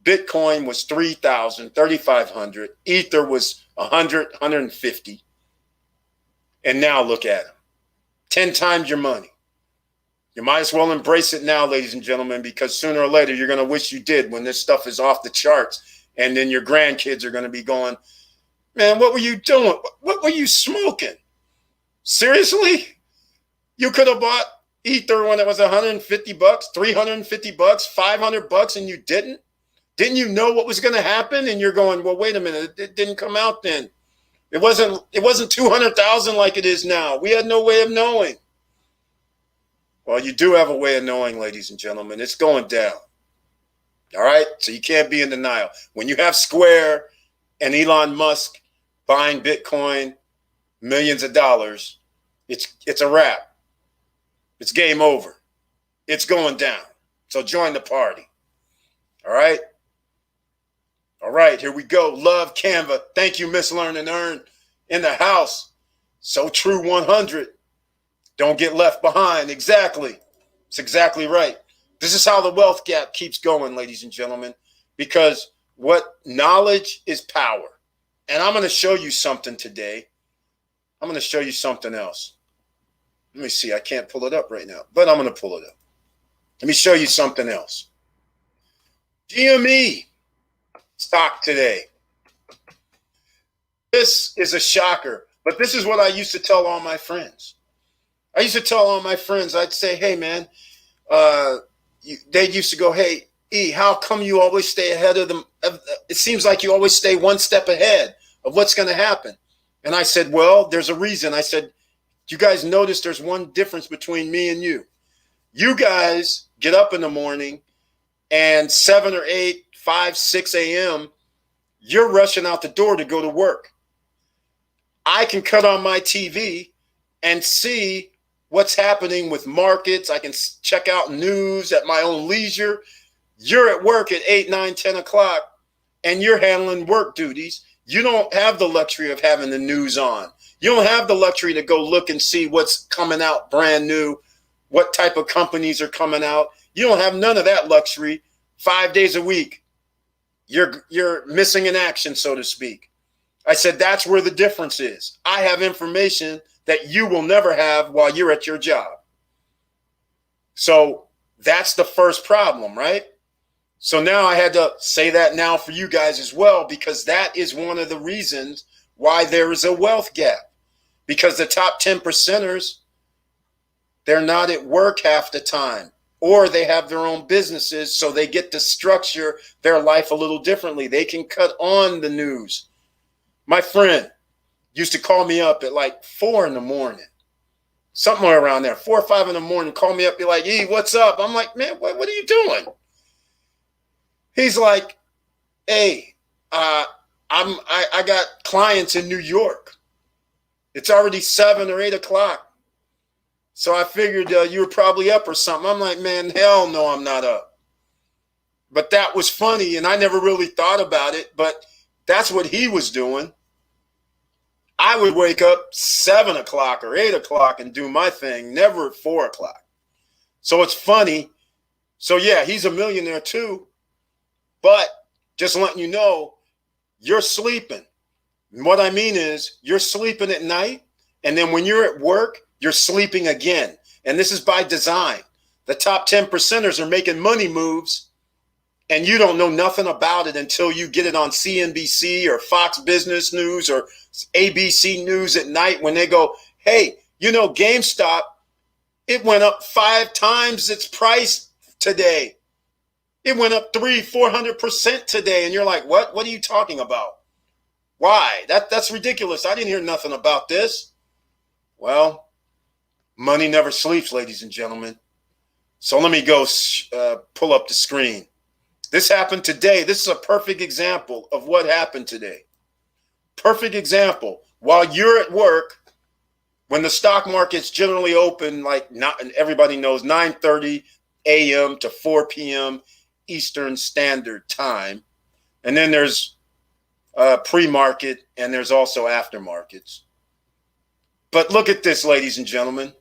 Bitcoin was 3,000, 3,500. Ether was 100, 150. And now look at them. 10 times your money. You might as well embrace it now, ladies and gentlemen, because sooner or later you're going to wish you did when this stuff is off the charts. And then your grandkids are going to be going, man, what were you doing? What were you smoking? Seriously? You could have bought Ether when it was 150 bucks, 350 bucks, 500 bucks, and you didn't? Didn't you know what was going to happen? And you're going, well, wait a minute, it didn't come out then. It wasn't 200,000 like it is now. We had no way of knowing. Well, you do have a way of knowing, ladies and gentlemen. It's going down. All right? So you can't be in denial. When you have Square and Elon Musk buying Bitcoin, millions of dollars, it's a wrap. It's game over. It's going down. So join the party. All right? All right, here we go. Love Canva. Thank you, Miss Learn and Earn in the house. So true 100. Don't get left behind. Exactly. It's exactly right. This is how the wealth gap keeps going, ladies and gentlemen, because what knowledge is power. And I'm going to show you something today. I'm going to show you something else. Let me see. I can't pull it up right now, but I'm going to pull it up. Let me show you something else. GME stock today. This is a shocker, but this is what I used to tell all my friends. I used to tell all my friends, I'd say, hey, man, they used to go, hey, E, how come you always stay ahead of them? It seems like you always stay one step ahead of what's going to happen. And I said, well, there's a reason. I said, you guys notice there's one difference between me and you. You guys get up in the morning and 7 or 8, 5, 6 a.m., you're rushing out the door to go to work. I can cut on my TV and see what's happening with markets. I can check out news at my own leisure. You're at work at 8, 9, 10 o'clock, and you're handling work duties. You don't have the luxury of having the news on. You don't have the luxury to go look and see what's coming out brand new, what type of companies are coming out. You don't have none of that luxury 5 days a week. You're missing in action, so to speak. I said, that's where the difference is. I have information that you will never have while you're at your job. So That's the first problem, right? So now I had to say that now for you guys as well, because that is one of the reasons why there is a wealth gap. Because the top 10 percenters, they're not at work half the time, or they have their own businesses, so they get to structure their life a little differently. They can cut on the news. My friend used to call me up at like 4 in the morning, somewhere around there, 4 or 5 in the morning, call me up, be like, "E, what's up?" I'm like, "Man, what are you doing?" He's like, "Hey, I got clients in New York. It's already 7 or 8 o'clock. So I figured you were probably up or something." I'm like, "Man, hell no, I'm not up." But that was funny, and I never really thought about it, but that's what he was doing. I would wake up 7 o'clock or 8 o'clock and do my thing, never at 4 o'clock. So it's funny. So yeah, he's a millionaire too. But just letting you know, you're sleeping. And what I mean is you're sleeping at night, and then when you're at work, you're sleeping again. And this is by design. The top 10 percenters are making money moves, and you don't know nothing about it until you get it on CNBC or Fox Business News or ABC News at night when they go, "Hey, you know, GameStop, it went up 5 times its price today. It went up 300-400% today." And you're like, "What? What are you talking about? Why? That's ridiculous. I didn't hear nothing about this." Well, money never sleeps, ladies and gentlemen. So let me go pull up the screen. This happened today. This is a perfect example of what happened today. Perfect example. While you're at work, when the stock market's generally open, like not, and everybody knows 9:30 a.m. to 4 p.m. Eastern Standard Time. And then there's pre-market, and there's also aftermarkets. But look at this, ladies and gentlemen.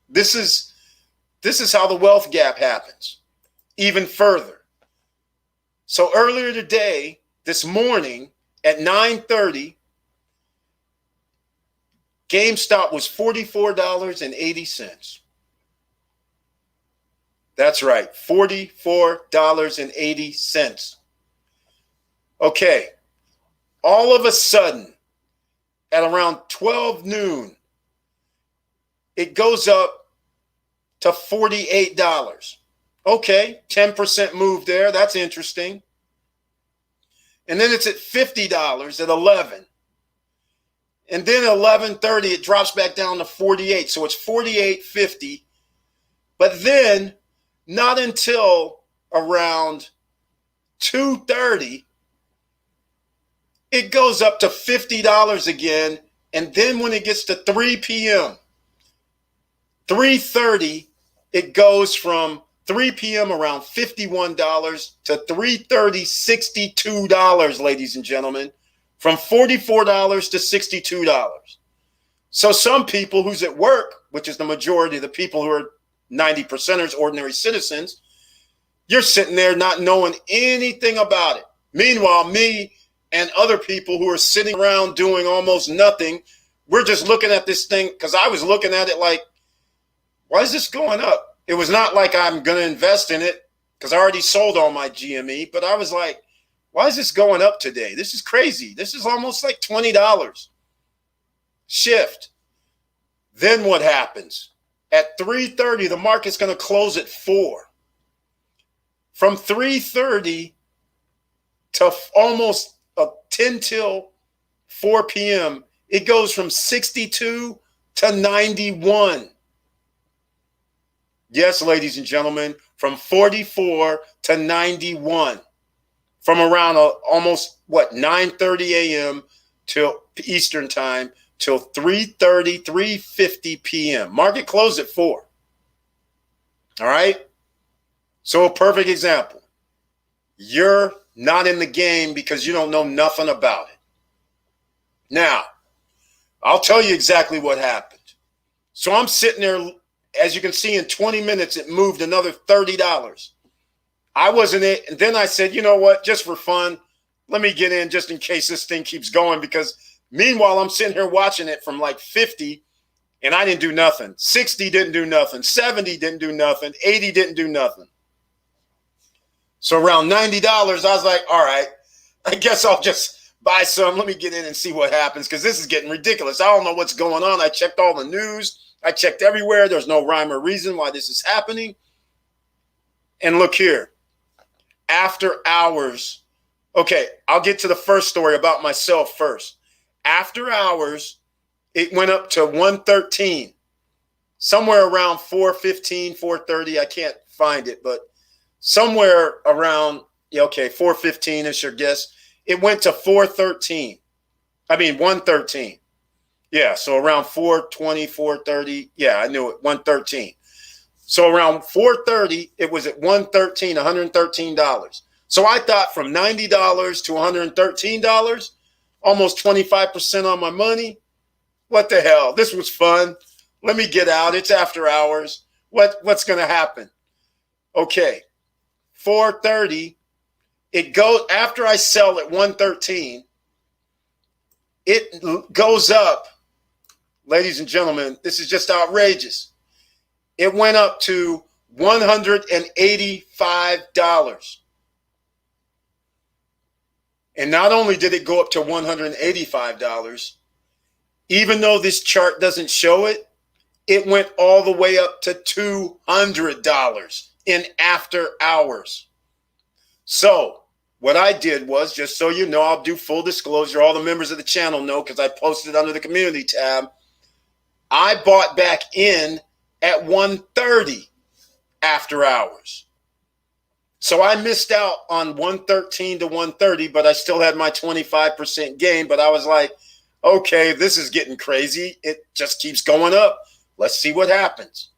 This is how the wealth gap happens. Even further. So earlier today, this morning at 9:30, GameStop was $44.80. That's right, $44.80. Okay, all of a sudden, at around 12 noon, it goes up to $48. Okay, 10% move there. That's interesting. And then it's at $50 at 11. And then at 11:30, it drops back down to 48. So it's 48.50. But then, not until around 2:30, it goes up to $50 again. And then when it gets to 3 p.m., 3:30, it goes from 3 p.m. around $51 to 3:30, $62, ladies and gentlemen, from $44 to $62. So some people who's at work, which is the majority of the people who are 90 percenters, ordinary citizens, you're sitting there not knowing anything about it. Meanwhile, me and other people who are sitting around doing almost nothing, we're just looking at this thing, because I was looking at it like, why is this going up? It was not like I'm going to invest in it because I already sold all my GME, but I was like, why is this going up today? This is crazy. This is almost like $20 shift. Then what happens? At 3:30, the market's going to close at 4. From 3:30 to almost 10 till 4 p.m., it goes from 62 to 91. Yes, ladies and gentlemen, from 44 to 91. From around almost, 9:30 a.m. till Eastern time till 3:30, 3:50 p.m. Market closed at 4. All right? So a perfect example. You're not in the game because you don't know nothing about it. Now, I'll tell you exactly what happened. So I'm sitting there. As you can see, in 20 minutes, it moved another $30. I wasn't it. And then I said, you know what, just for fun, let me get in just in case this thing keeps going. Because meanwhile, I'm sitting here watching it from like 50, And I didn't do nothing. 60 didn't do nothing. 70 didn't do nothing. 80 didn't do nothing. So around $90, I was like, all right, I guess I'll just buy some. Let me get in and see what happens, because this is getting ridiculous. I don't know what's going on. I checked all the news. I checked everywhere. There's no rhyme or reason why this is happening. And look here. After hours, okay, I'll get to the first story about myself first. After hours, it went up to 113, somewhere around 415, 430. I can't find it, but somewhere around, 415-ish, your guess. It went to 113. Yeah, so around 420, 430. Yeah, I knew it, 113. So around 430, it was at 113, $113. So I thought from $90 to $113, almost 25% on my money. What the hell? This was fun. Let me get out. It's after hours. What's going to happen? Okay, 430. It goes after I sell at 113. It goes up. Ladies and gentlemen, this is just outrageous. It went up to $185. And not only did it go up to $185, even though this chart doesn't show it, it went all the way up to $200 in after hours. So what I did was, just so you know, I'll do full disclosure. All the members of the channel know because I posted under the community tab. I bought back in at 130 after hours. So I missed out on 113 to 130, but I still had my 25% gain. But I was like, okay, this is getting crazy. It just keeps going up. Let's see what happens.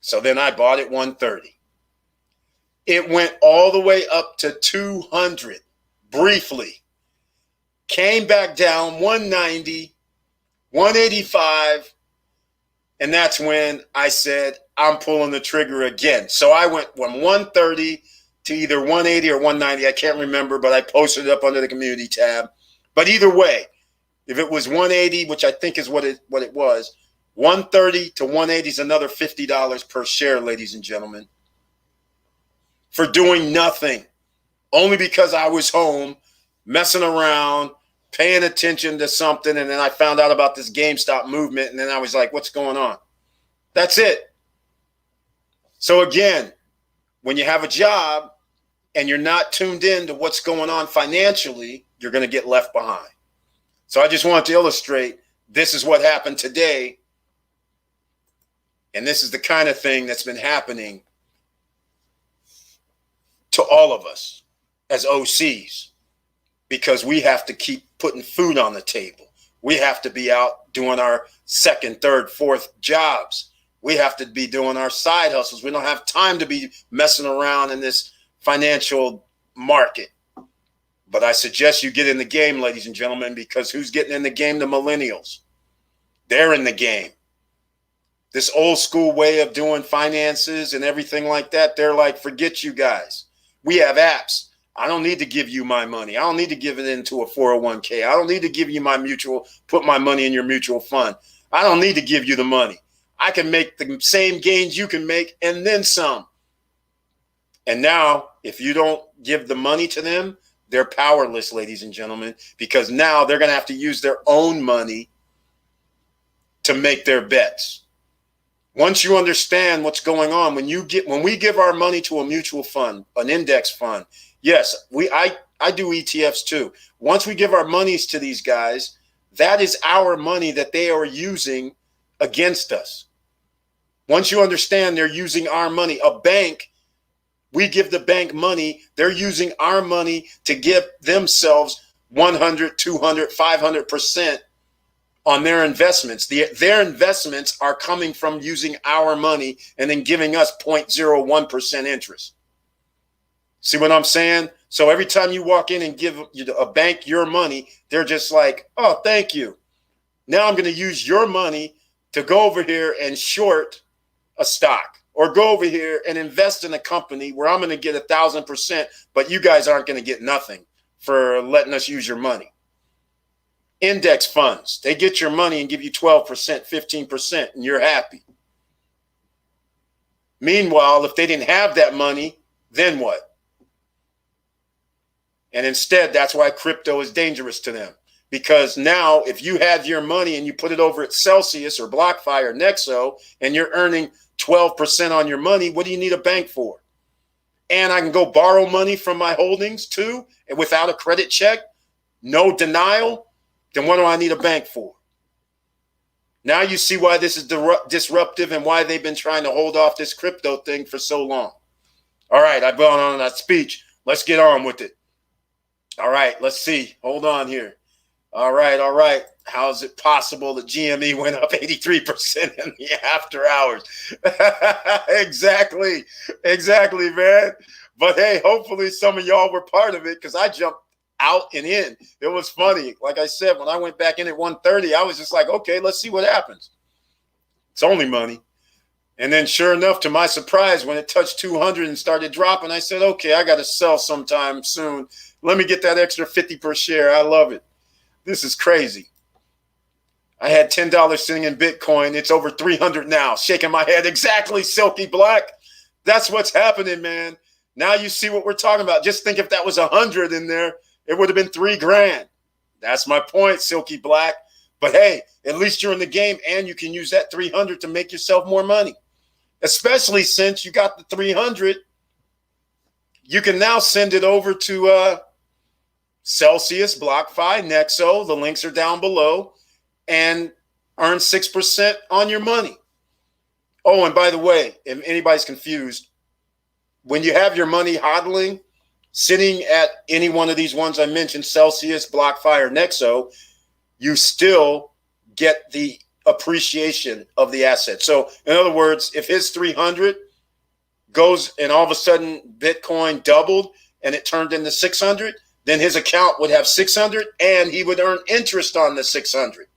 So then I bought at 130. It went all the way up to 200 briefly. Came back down 190, 185. And that's when I said, I'm pulling the trigger again. So I went from 130 to either 180 or 190. I can't remember, but I posted it up under the community tab. But either way, if it was 180, which I think is what it was, 130 to 180 is another $50 per share, ladies and gentlemen, for doing nothing. Only because I was home, messing around, paying attention to something, and then I found out about this GameStop movement, and then I was like, what's going on? That's it. So again, when you have a job and you're not tuned in to what's going on financially, you're going to get left behind. So I just wanted to illustrate this is what happened today, and this is the kind of thing that's been happening to all of us as OCs, because we have to keep putting food on the table. We have to be out doing our second, third, fourth jobs. We have to be doing our side hustles. We don't have time to be messing around in this financial market. But I suggest you get in the game, ladies and gentlemen, because who's getting in the game? The millennials. They're in the game. This old school way of doing finances and everything like that, they're like, forget you guys. We have apps. I don't need to give you my money. I don't need to give it into a 401k. I don't need to give you put my money in your mutual fund. I don't need to give you the money. I can make the same gains you can make and then some. And now, if you don't give the money to them, they're powerless, ladies and gentlemen, because now they're going to have to use their own money to make their bets. Once you understand what's going on, when we give our money to a mutual fund, an index fund, yes, I do ETFs too. Once we give our monies to these guys, that is our money that they are using against us. Once you understand they're using our money, a bank, we give the bank money, they're using our money to give themselves 100, 200, 500% on their investments. Their investments are coming from using our money and then giving us 0.01% interest. See what I'm saying? So every time you walk in and give a bank your money, they're just like, oh, thank you. Now I'm going to use your money to go over here and short a stock, or go over here and invest in a company where I'm going to get 1,000%, but you guys aren't going to get nothing for letting us use your money. Index funds, they get your money and give you 12%, 15%, and you're happy. Meanwhile, if they didn't have that money, then what? And instead, that's why crypto is dangerous to them. Because now, if you have your money and you put it over at Celsius or BlockFi or Nexo, and you're earning 12% on your money, what do you need a bank for? And I can go borrow money from my holdings too, and without a credit check, no denial, then what do I need a bank for? Now you see why this is disruptive and why they've been trying to hold off this crypto thing for so long. All right, I've gone on that speech. Let's get on with it. All right, let's see. Hold on here. All right. How is it possible that GME went up 83% in the after hours? Exactly, man. But hey, hopefully some of y'all were part of it because I jumped out and in. It was funny. Like I said, when I went back in at 130, I was just like, okay, let's see what happens. It's only money. And then sure enough, to my surprise, when it touched 200 and started dropping, I said, okay, I got to sell sometime soon. Let me get that extra 50 per share. I love it. This is crazy. I had $10 sitting in Bitcoin. It's over 300 now. Shaking my head. Exactly, Silky Black. That's what's happening, man. Now you see what we're talking about. Just think if that was 100 in there, it would have been $3,000. That's my point, Silky Black. But hey, at least you're in the game and you can use that 300 to make yourself more money. Especially since you got the 300, you can now send it over to Celsius, BlockFi, Nexo. The links are down below, and earn 6% on your money. Oh, and by the way, if anybody's confused, when you have your money hodling, sitting at any one of these ones I mentioned, Celsius, BlockFi, or Nexo, you still get the appreciation of the asset. So in other words, if his 300 goes and all of a sudden Bitcoin doubled and it turned into 600, then his account would have 600 and he would earn interest on the 600.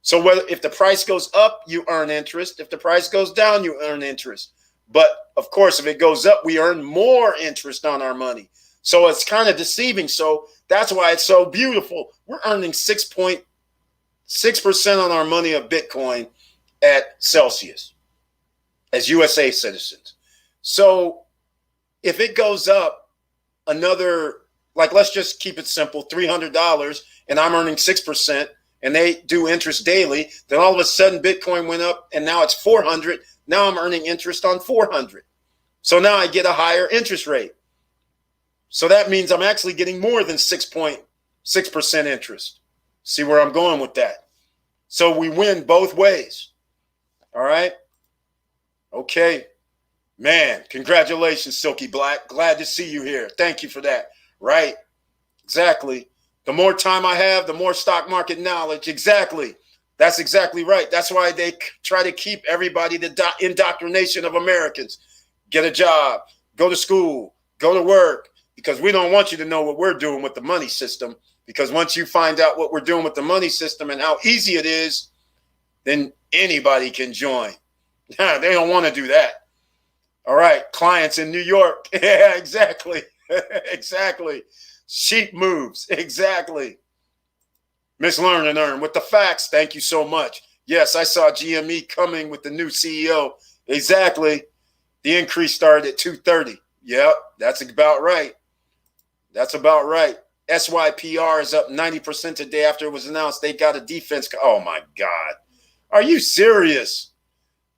So if the price goes up, you earn interest. If the price goes down, you earn interest. But of course, if it goes up, we earn more interest on our money. So it's kind of deceiving. So that's why it's so beautiful. We're earning 6.6% on our money of Bitcoin at Celsius as USA citizens. So if it goes up another, like let's just keep it simple, $300, and I'm earning 6%, and they do interest daily, then all of a sudden Bitcoin went up and now it's 400. Now I'm earning interest on 400. So now I get a higher interest rate. So that means I'm actually getting more than 6.6% interest. See where I'm going with that? So we win both ways. All right. Okay. Man, congratulations, Silky Black. Glad to see you here. Thank you for that. Right. Exactly. The more time I have, the more stock market knowledge. Exactly. That's exactly right. That's why they try to keep everybody the indoctrination of Americans. Get a job, go to school, go to work, because we don't want you to know what we're doing with the money system. Because once you find out what we're doing with the money system and how easy it is, then anybody can join. They don't want to do that. All right, clients in New York. Yeah, exactly. Exactly. Sheep moves. Exactly. Miss Learn and Earn with the facts. Thank you so much. Yes, I saw GME coming with the new CEO. Exactly. The increase started at 230. Yep, that's about right. That's about right. SYPR is up 90% today after it was announced they got a defense. Oh, my God. Are you serious?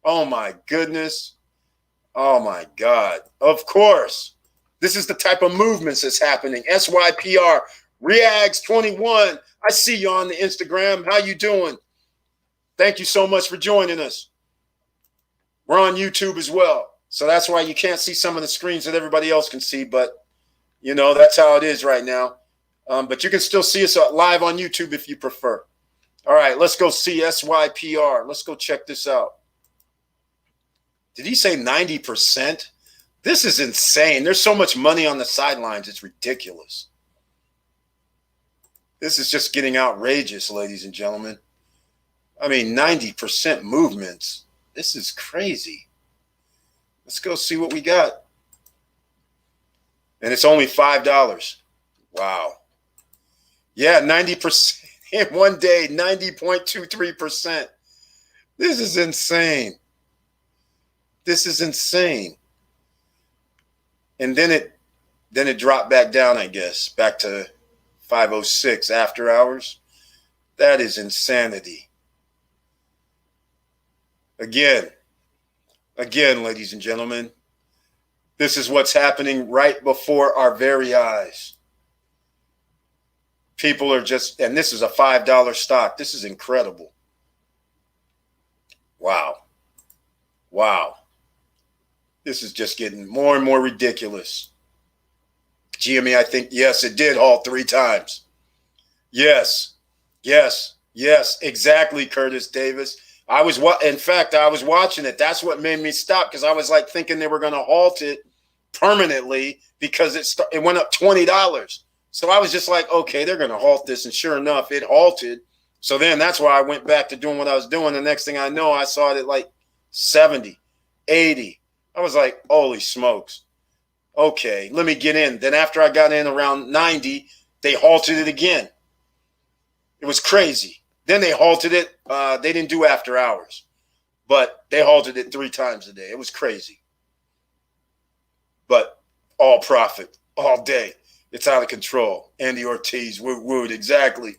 Oh, my goodness. Oh, my God. Of course. This is the type of movements that's happening. SYPR, Reags21. I see you on the Instagram. How you doing? Thank you so much for joining us. We're on YouTube as well. So that's why you can't see some of the screens that everybody else can see. But, you know, that's how it is right now. But you can still see us live on YouTube if you prefer. All right, let's go see SYPR. Let's go check this out. Did he say 90%? This is insane. There's so much money on the sidelines. It's ridiculous. This is just getting outrageous, ladies and gentlemen. I mean, 90% movements. This is crazy. Let's go see what we got. And it's only $5. Wow. Yeah, 90%. In one day, 90.23%. This is insane. This is insane. And then it dropped back down, I guess, back to 506 after hours. That is insanity. Again, ladies and gentlemen, this is what's happening right before our very eyes. People are just, and this is a $5 stock. This is incredible. Wow. This is just getting more and more ridiculous. GME, I think, yes, it did halt 3 times. Yes, exactly, Curtis Davis. In fact, I was watching it. That's what made me stop, because I was like thinking they were going to halt it permanently because it went up $20. So I was just like, okay, they're going to halt this. And sure enough, it halted. So then that's why I went back to doing what I was doing. The next thing I know, I saw it at like 70, 80. I was like, holy smokes. Okay, let me get in. Then after I got in around 90, they halted it again. It was crazy. Then they halted it. They didn't do after hours, but they halted it 3 times a day. It was crazy. But all profit, all day. It's out of control. Andy Ortiz, woot, exactly.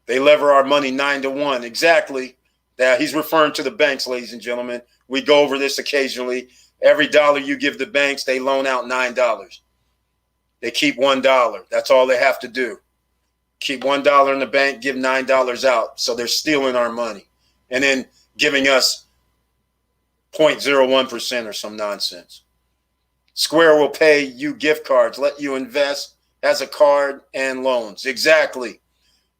They lever our money 9 to 1, exactly. Now, he's referring to the banks, ladies and gentlemen. We go over this occasionally. Every dollar you give the banks, they loan out $9. They keep $1. That's all they have to do. Keep $1 in the bank, give $9 out. So they're stealing our money and then giving us 0.01% or some nonsense. Square will pay you gift cards, let you invest as a card and loans. Exactly.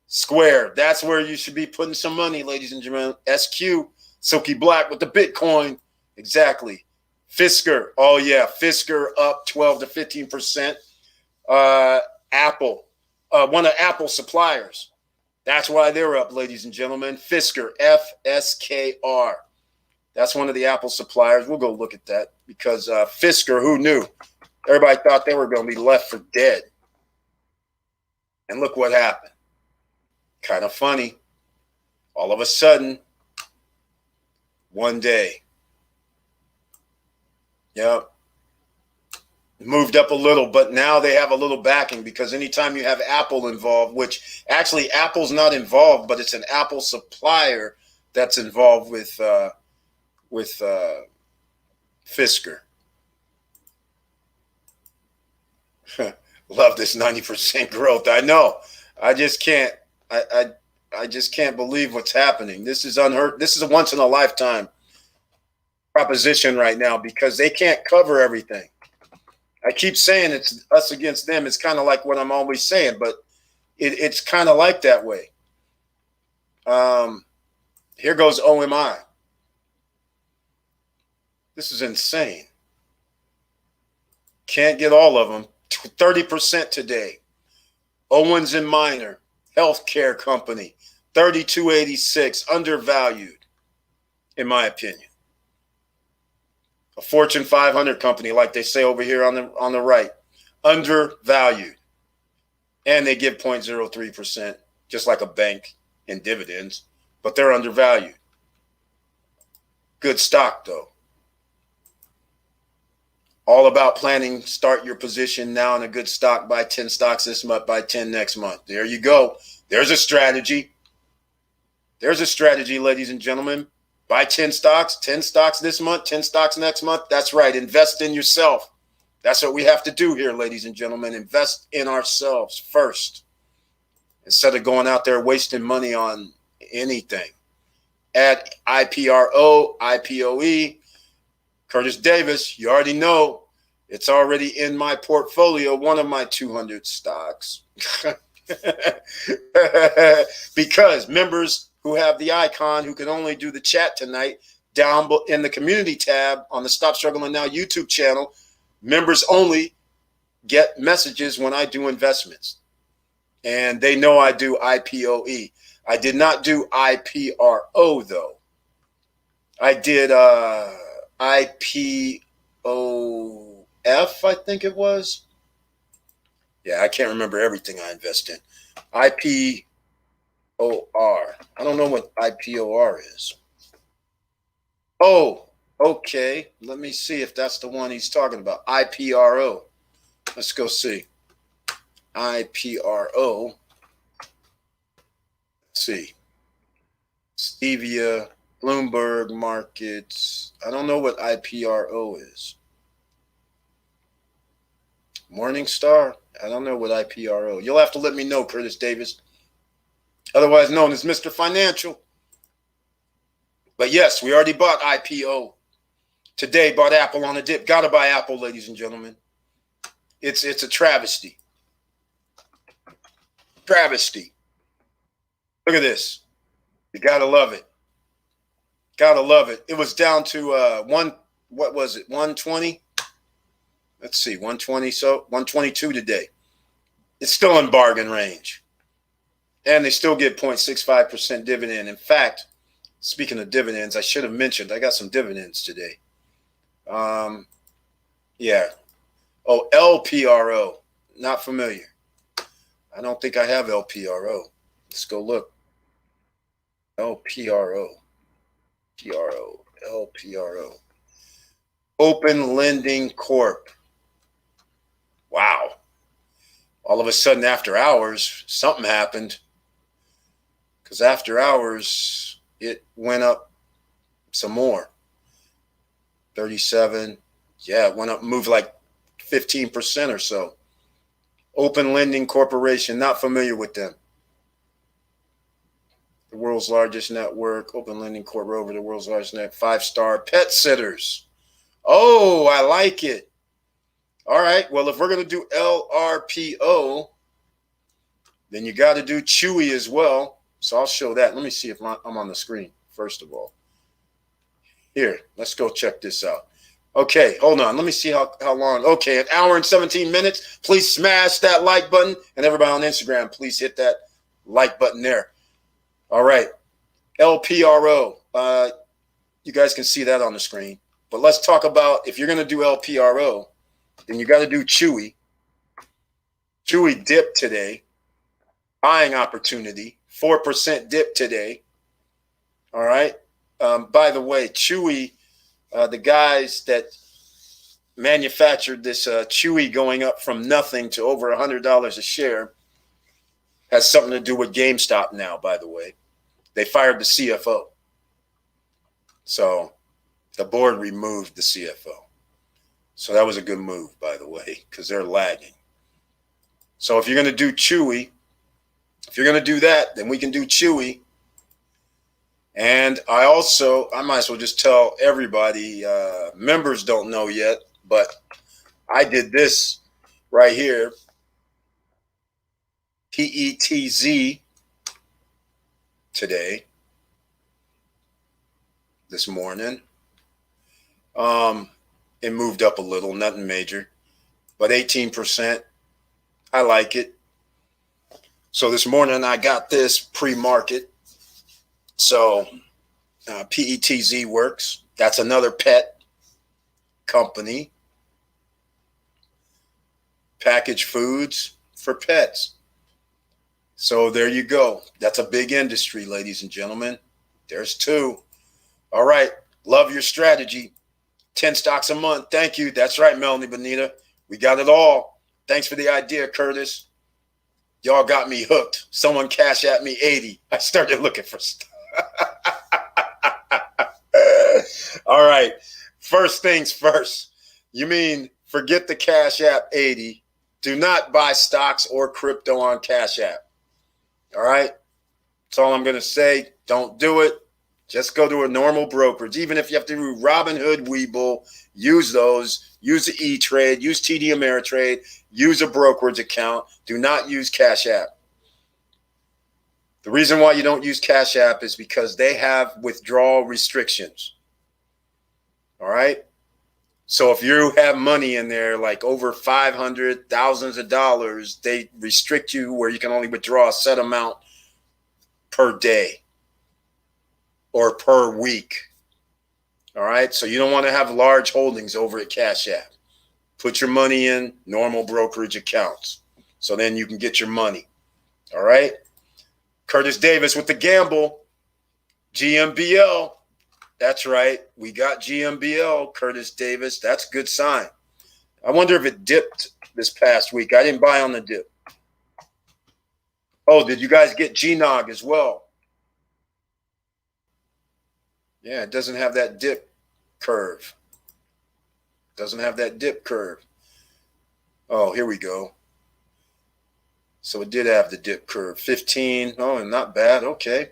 Square, that's where you should be putting some money, ladies and gentlemen. SQ, Silky Black with the Bitcoin. Exactly. Fisker, oh yeah, Fisker up 12 to 15%. Apple, one of Apple's suppliers. That's why they're up, ladies and gentlemen. Fisker, FSKR. That's one of the Apple suppliers. We'll go look at that because Fisker, who knew? Everybody thought they were going to be left for dead. And look what happened. Kind of funny. All of a sudden, one day, yep, moved up a little, but now they have a little backing because anytime you have Apple involved, which actually Apple's not involved, but it's an Apple supplier that's involved with Fisker. Love this 90% growth. I know. I just can't. I just can't believe what's happening. This is unheard. This is a once in a lifetime proposition right now because they can't cover everything. I keep saying it's us against them. It's kind of like what I'm always saying, but it's kind of like that way. Here goes OMI. This is insane. Can't get all of them. 30% today. Owens and Minor, healthcare company, 3286, undervalued, in my opinion. A Fortune 500 company, like they say over here on the right, undervalued. And they give 0.03%, just like a bank in dividends, but they're undervalued. Good stock, though. All about planning. Start your position now in a good stock. Buy 10 stocks this month, buy 10 next month. There you go. There's a strategy. There's a strategy, ladies and gentlemen. Buy 10 stocks this month, 10 stocks next month. That's right. Invest in yourself. That's what we have to do here, ladies and gentlemen. Invest in ourselves first instead of going out there wasting money on anything. Add IPRO, IPOE. Curtis Davis, you already know it's already in my portfolio, one of my 200 stocks. Because members who have the icon, who can only do the chat tonight, down in the community tab on the Stop Struggling Now YouTube channel, members only get messages when I do investments. And they know I do IPOE. I did not do IPRO, though. I did IPOF, I think it was. Yeah, I can't remember everything I invest in. IPOE, I don't know what IPOR is. Oh, okay. Let me see if that's the one he's talking about. IPRO. Let's go see. IPRO. Let's see. Stevia, Bloomberg Markets. I don't know what IPRO is. Morningstar. I don't know what IPRO. You'll have to let me know, Curtis Davis, otherwise known as Mr. Financial. But yes, we already bought IPO today. Bought Apple on a dip. Gotta buy Apple, ladies and gentlemen. It's a travesty. Travesty. Look at this. You gotta love it. Gotta love it. It was down to what was it? 120. Let's see, 120. So 122 today. It's still in bargain range, and they still get 0.65% dividend. In fact, speaking of dividends, I should have mentioned I got some dividends today. Yeah. Oh, LPRO. Not familiar. I don't think I have LPRO. Let's go look. LPRO. LPRO. Open Lending Corp. Wow. All of a sudden, after hours, something happened. Because after hours, it went up some more. 37. Yeah, it went up, moved like 15% or so. Open Lending Corporation, not familiar with them. The world's largest network. Open Lending Corp over the world's largest network. 5-star pet sitters. Oh, I like it. All right. Well, if we're going to do LRPO, then you got to do Chewy as well. So I'll show that. Let me see if I'm on the screen, first of all. Here, let's go check this out. Okay, hold on. Let me see how long. Okay, an hour and 17 minutes. Please smash that like button. And everybody on Instagram, please hit that like button there. All right. LPRO. You guys can see that on the screen. But let's talk about, if you're going to do LPRO, then you got to do Chewy. Chewy dipped today. Buying opportunity. 4% dip today. All right. By the way, Chewy, the guys that manufactured this Chewy going up from nothing to over $100 a share, has something to do with GameStop now, by the way. They fired the CFO. So the board removed the CFO. So that was a good move, by the way, because they're lagging. So if you're going to do Chewy, if you're going to do that, then we can do Chewy. And I might as well just tell everybody, members don't know yet, but I did this right here. PETZ today, this morning. It moved up a little, nothing major, but 18%. I like it. So this morning I got this pre-market. So PETZ works. That's another pet company. Packaged foods for pets. So there you go. That's a big industry, ladies and gentlemen. There's two. All right. Love your strategy. 10 stocks a month. Thank you. That's right, Melanie Bonita. We got it all. Thanks for the idea, Curtis. Y'all got me hooked. Someone cash at me 80. I started looking for stuff. All right. First things first. You mean forget the Cash App 80. Do not buy stocks or crypto on Cash App. All right. That's all I'm going to say. Don't do it. Just go to a normal brokerage. Even if you have to do Robinhood, Webull, use those. Use the E-Trade. Use TD Ameritrade. Use a brokerage account. Do not use Cash App. The reason why you don't use Cash App is because they have withdrawal restrictions. All right. So if you have money in there, like over 500, thousands of dollars, they restrict you where you can only withdraw a set amount per day or per week. All right. So you don't want to have large holdings over at Cash App. Put your money in normal brokerage accounts. So then you can get your money. All right. Curtis Davis with the gamble. GMBL. That's right. We got GMBL, Curtis Davis. That's a good sign. I wonder if it dipped this past week. I didn't buy on the dip. Oh, did you guys get GNOG as well? Yeah, it doesn't have that dip curve. Doesn't have that dip curve. Oh, here we go. So it did have the dip curve. 15. Oh, not bad. Okay.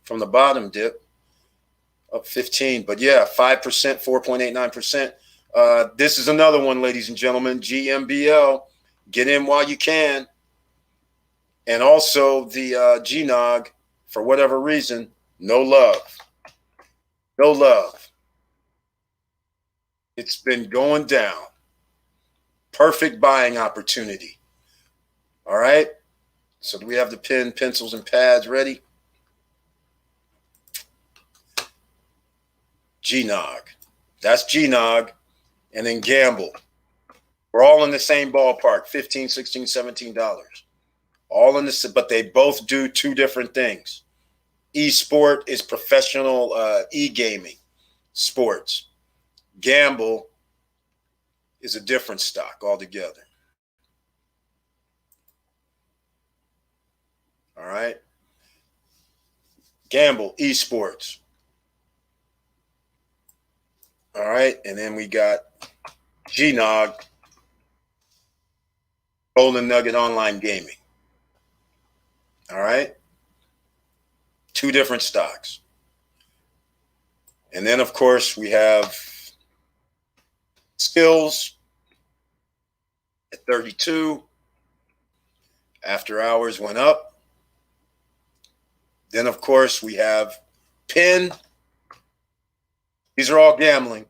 From the bottom dip. Up 15. But yeah, 5%, 4.89%. This is another one, ladies and gentlemen. GMBL. Get in while you can. And also the GNOG, for whatever reason, no love. No love. It's been going down. Perfect buying opportunity. All right. So do we have the pen, pencils, and pads ready? GNOG. That's GNOG. And then gamble. We're all in the same ballpark, $15, $16, $17. All in this, but they both do two different things. Esport is professional e-gaming sports. Gamble is a different stock altogether. All right. Gamble, esports. All right. And then we got GNOG, Golden Nugget Online Gaming. All right. Two different stocks. And then, of course, we have Skills at 32. After hours went up. Then, of course, we have PIN. These are all gambling.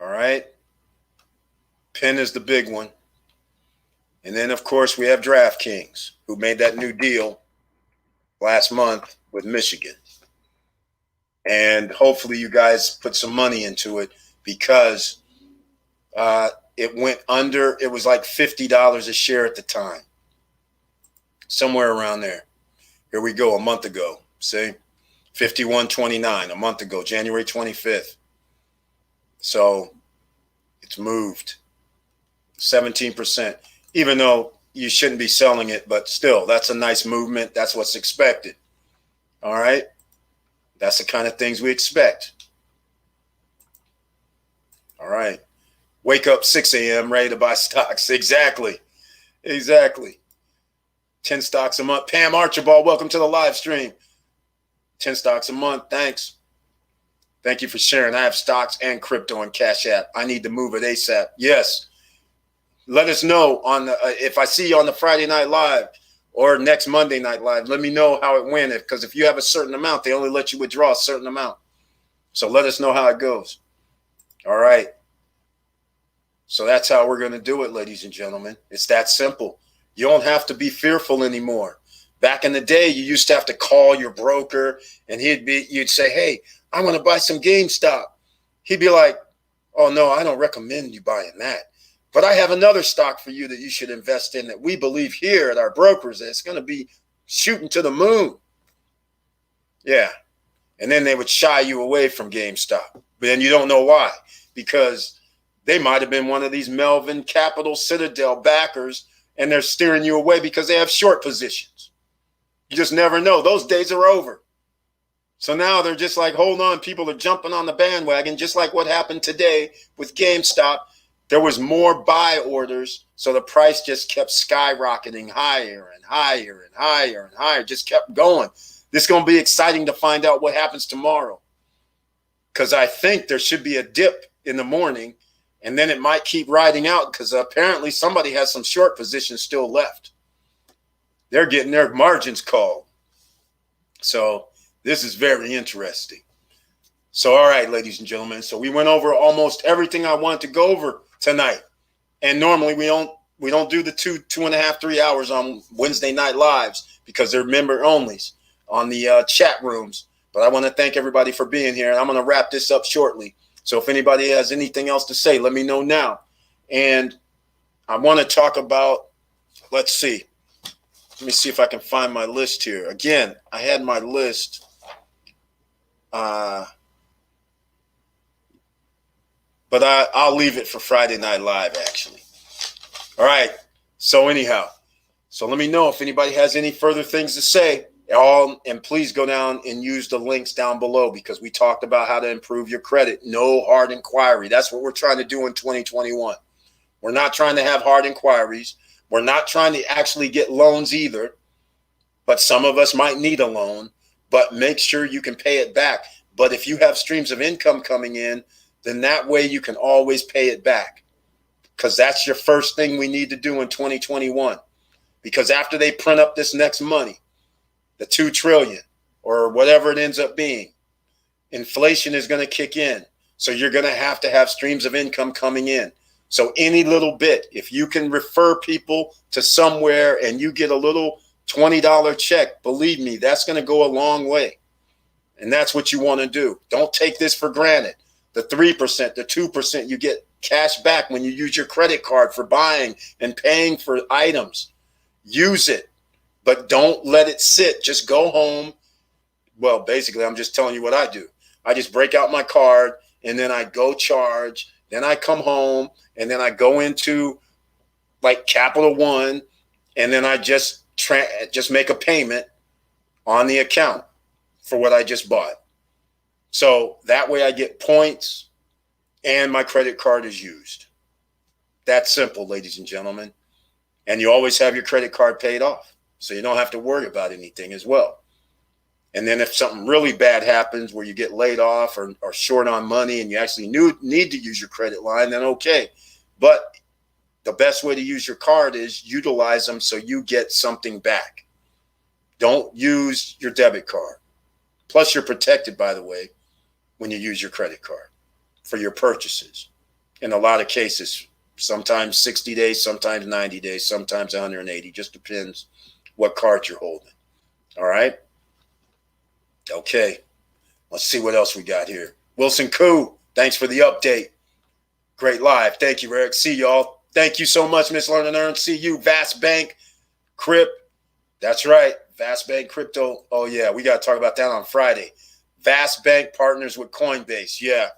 All right. PIN is the big one. And then, of course, we have DraftKings, who made that new deal last month with Michigan. And hopefully you guys put some money into it because it went under. It was like $50 a share at the time. Somewhere around there. Here we go, a month ago. See? 51.29 a month ago, January 25th. So it's moved 17%. Even though you shouldn't be selling it, but still, that's a nice movement. That's what's expected. All right? That's the kind of things we expect. All right. Wake up 6 a.m. ready to buy stocks. Exactly. 10 stocks a month. Pam Archibald, welcome to the live stream. 10 stocks a month. Thanks. Thank you for sharing. I have stocks and crypto and Cash App. I need to move it ASAP. Yes. Let us know on the if I see you on the Friday Night Live or next Monday Night Live. Let me know how it went. Because if you have a certain amount, they only let you withdraw a certain amount. So let us know how it goes. All right. So that's how we're going to do it, ladies and gentlemen. It's that simple. You don't have to be fearful anymore. Back in the day, you used to have to call your broker, and you'd say, "Hey, I want to buy some GameStop." He'd be like, "Oh no, I don't recommend you buying that. But I have another stock for you that you should invest in that we believe here at our brokers that it's going to be shooting to the moon." Yeah. And then they would shy you away from GameStop. But then you don't know why. Because they might have been one of these Melvin Capital Citadel backers, and they're steering you away because they have short positions. You just never know. Those days are over. So now they're just like, hold on, people are jumping on the bandwagon, just like what happened today with GameStop. There was more buy orders, so the price just kept skyrocketing higher and higher and higher and higher. Just kept going. This is going to be exciting to find out what happens tomorrow. Because I think there should be a dip in the morning, and then it might keep riding out because apparently somebody has some short positions still left. They're getting their margins called. So this is very interesting. So, all right, ladies and gentlemen. So we went over almost everything I wanted to go over tonight. And normally we don't do the 2.5, 3 hours on Wednesday night lives because they're member onlys on the chat rooms. But I want to thank everybody for being here. And I'm going to wrap this up shortly. So if anybody has anything else to say, let me know now. And I want to talk about, let's see. Let me see if I can find my list here. Again, I had my list. But I'll leave it for Friday Night Live, actually. All right. So anyhow, so let me know if anybody has any further things to say. And please go down and use the links down below, because we talked about how to improve your credit. No hard inquiry. That's what we're trying to do in 2021. We're not trying to have hard inquiries. We're not trying to actually get loans either. But some of us might need a loan, but make sure you can pay it back. But if you have streams of income coming in, then that way you can always pay it back, because that's your first thing we need to do in 2021. Because after they print up this next money, the 2 trillion or whatever it ends up being, inflation is going to kick in. So you're going to have streams of income coming in. So any little bit, if you can refer people to somewhere and you get a little $20 check, believe me, that's going to go a long way. And that's what you want to do. Don't take this for granted. The 3%, the 2% you get cash back when you use your credit card for buying and paying for items. Use it. But don't let it sit. Just go home. Well, basically, I'm just telling you what I do. I just break out my card, and then I go charge. Then I come home, and then I go into like Capital One, and then I just make a payment on the account for what I just bought. So that way I get points, and my credit card is used. That's simple, ladies and gentlemen. And you always have your credit card paid off, so you don't have to worry about anything as well. And then if something really bad happens where you get laid off or short on money and you actually need to use your credit line, then okay. But the best way to use your card is utilize them so you get something back. Don't use your debit card. Plus, you're protected, by the way, when you use your credit card for your purchases. In a lot of cases, sometimes 60 days, sometimes 90 days, sometimes 180. Just depends what card you're holding. All right? Okay. Let's see what else we got here. Wilson Koo, thanks for the update. Great live. Thank you, Eric. See y'all. Thank you so much, Miss Learn and Earn. See you. Vast Bank, Crypt. That's right. Vast Bank Crypto. Oh, yeah. We got to talk about that on Friday. Vast Bank partners with Coinbase. Yeah,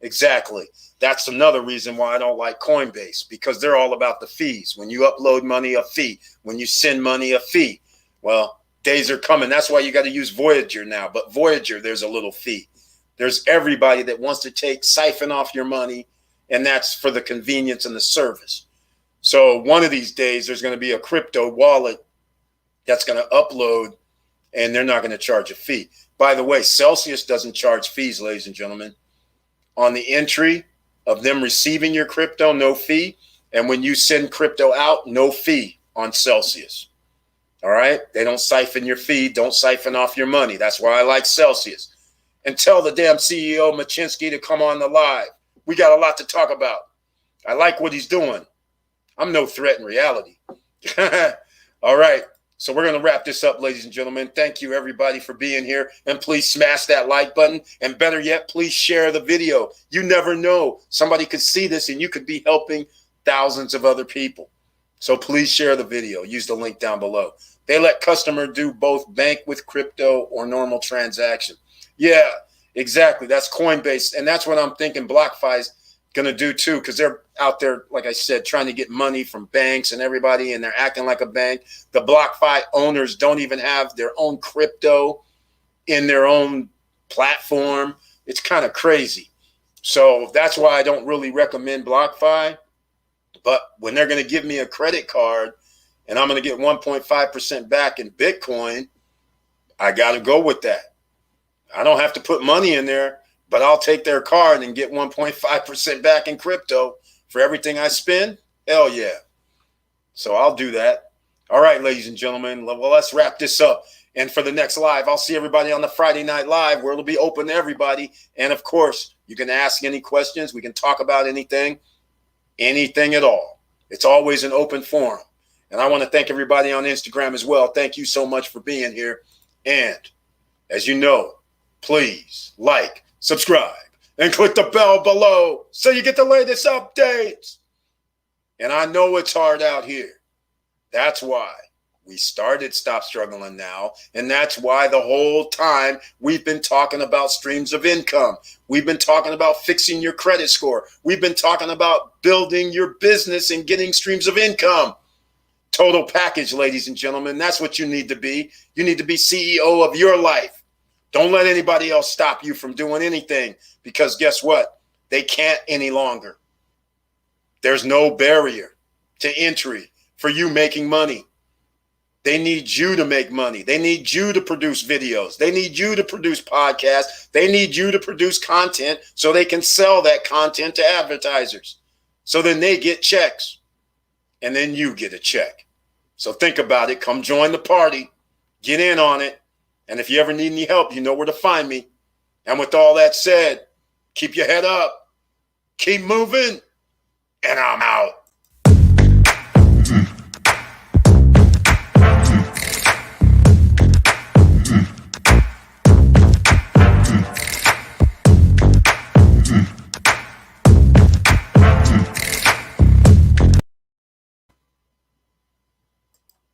exactly. That's another reason why I don't like Coinbase, because they're all about the fees. When you upload money, a fee. When you send money, a fee. Well, days are coming. That's why you got to use Voyager now. But Voyager, there's a little fee. There's everybody that wants to siphon off your money, and that's for the convenience and the service. So one of these days, there's going to be a crypto wallet that's going to upload, and they're not going to charge a fee. By the way, Celsius doesn't charge fees, ladies and gentlemen. On the entry of them receiving your crypto, no fee. And when you send crypto out, no fee on Celsius. All right? They don't siphon your fee. Don't siphon off your money. That's why I like Celsius. And tell the damn CEO, Machinsky, to come on the live. We got a lot to talk about. I like what he's doing. I'm no threat in reality. All right. So we're going to wrap this up, ladies and gentlemen. Thank you, everybody, for being here. And please smash that like button. And better yet, please share the video. You never know. Somebody could see this, and you could be helping thousands of other people. So please share the video. Use the link down below. They let customer do both bank with crypto or normal transaction. Yeah, exactly. That's Coinbase. And that's what I'm thinking BlockFi's going to do too, because they're out there, like I said, trying to get money from banks and everybody, and they're acting like a bank. The BlockFi owners don't even have their own crypto in their own platform. It's kind of crazy. So that's why I don't really recommend BlockFi. But when they're going to give me a credit card and I'm going to get 1.5% back in Bitcoin, I got to go with that. I don't have to put money in there, but I'll take their card and get 1.5% back in crypto for everything I spend. Hell yeah. So I'll do that. All right, ladies and gentlemen, well, let's wrap this up. And for the next live, I'll see everybody on the Friday Night Live, where it'll be open to everybody. And of course, you can ask any questions. We can talk about anything at all. It's always an open forum. And I want to thank everybody on Instagram as well. Thank you so much for being here. And as you know, please like, subscribe, and click the bell below so you get the latest updates. And I know it's hard out here. That's why. We started Stop Struggling Now, and that's why the whole time we've been talking about streams of income. We've been talking about fixing your credit score. We've been talking about building your business and getting streams of income. Total package, ladies and gentlemen. That's what you need to be. You need to be CEO of your life. Don't let anybody else stop you from doing anything, because guess what? They can't any longer. There's no barrier to entry for you making money. They need you to make money. They need you to produce videos. They need you to produce podcasts. They need you to produce content so they can sell that content to advertisers. So then they get checks, and then you get a check. So think about it. Come join the party. Get in on it. And if you ever need any help, you know where to find me. And with all that said, keep your head up. Keep moving. And I'm out.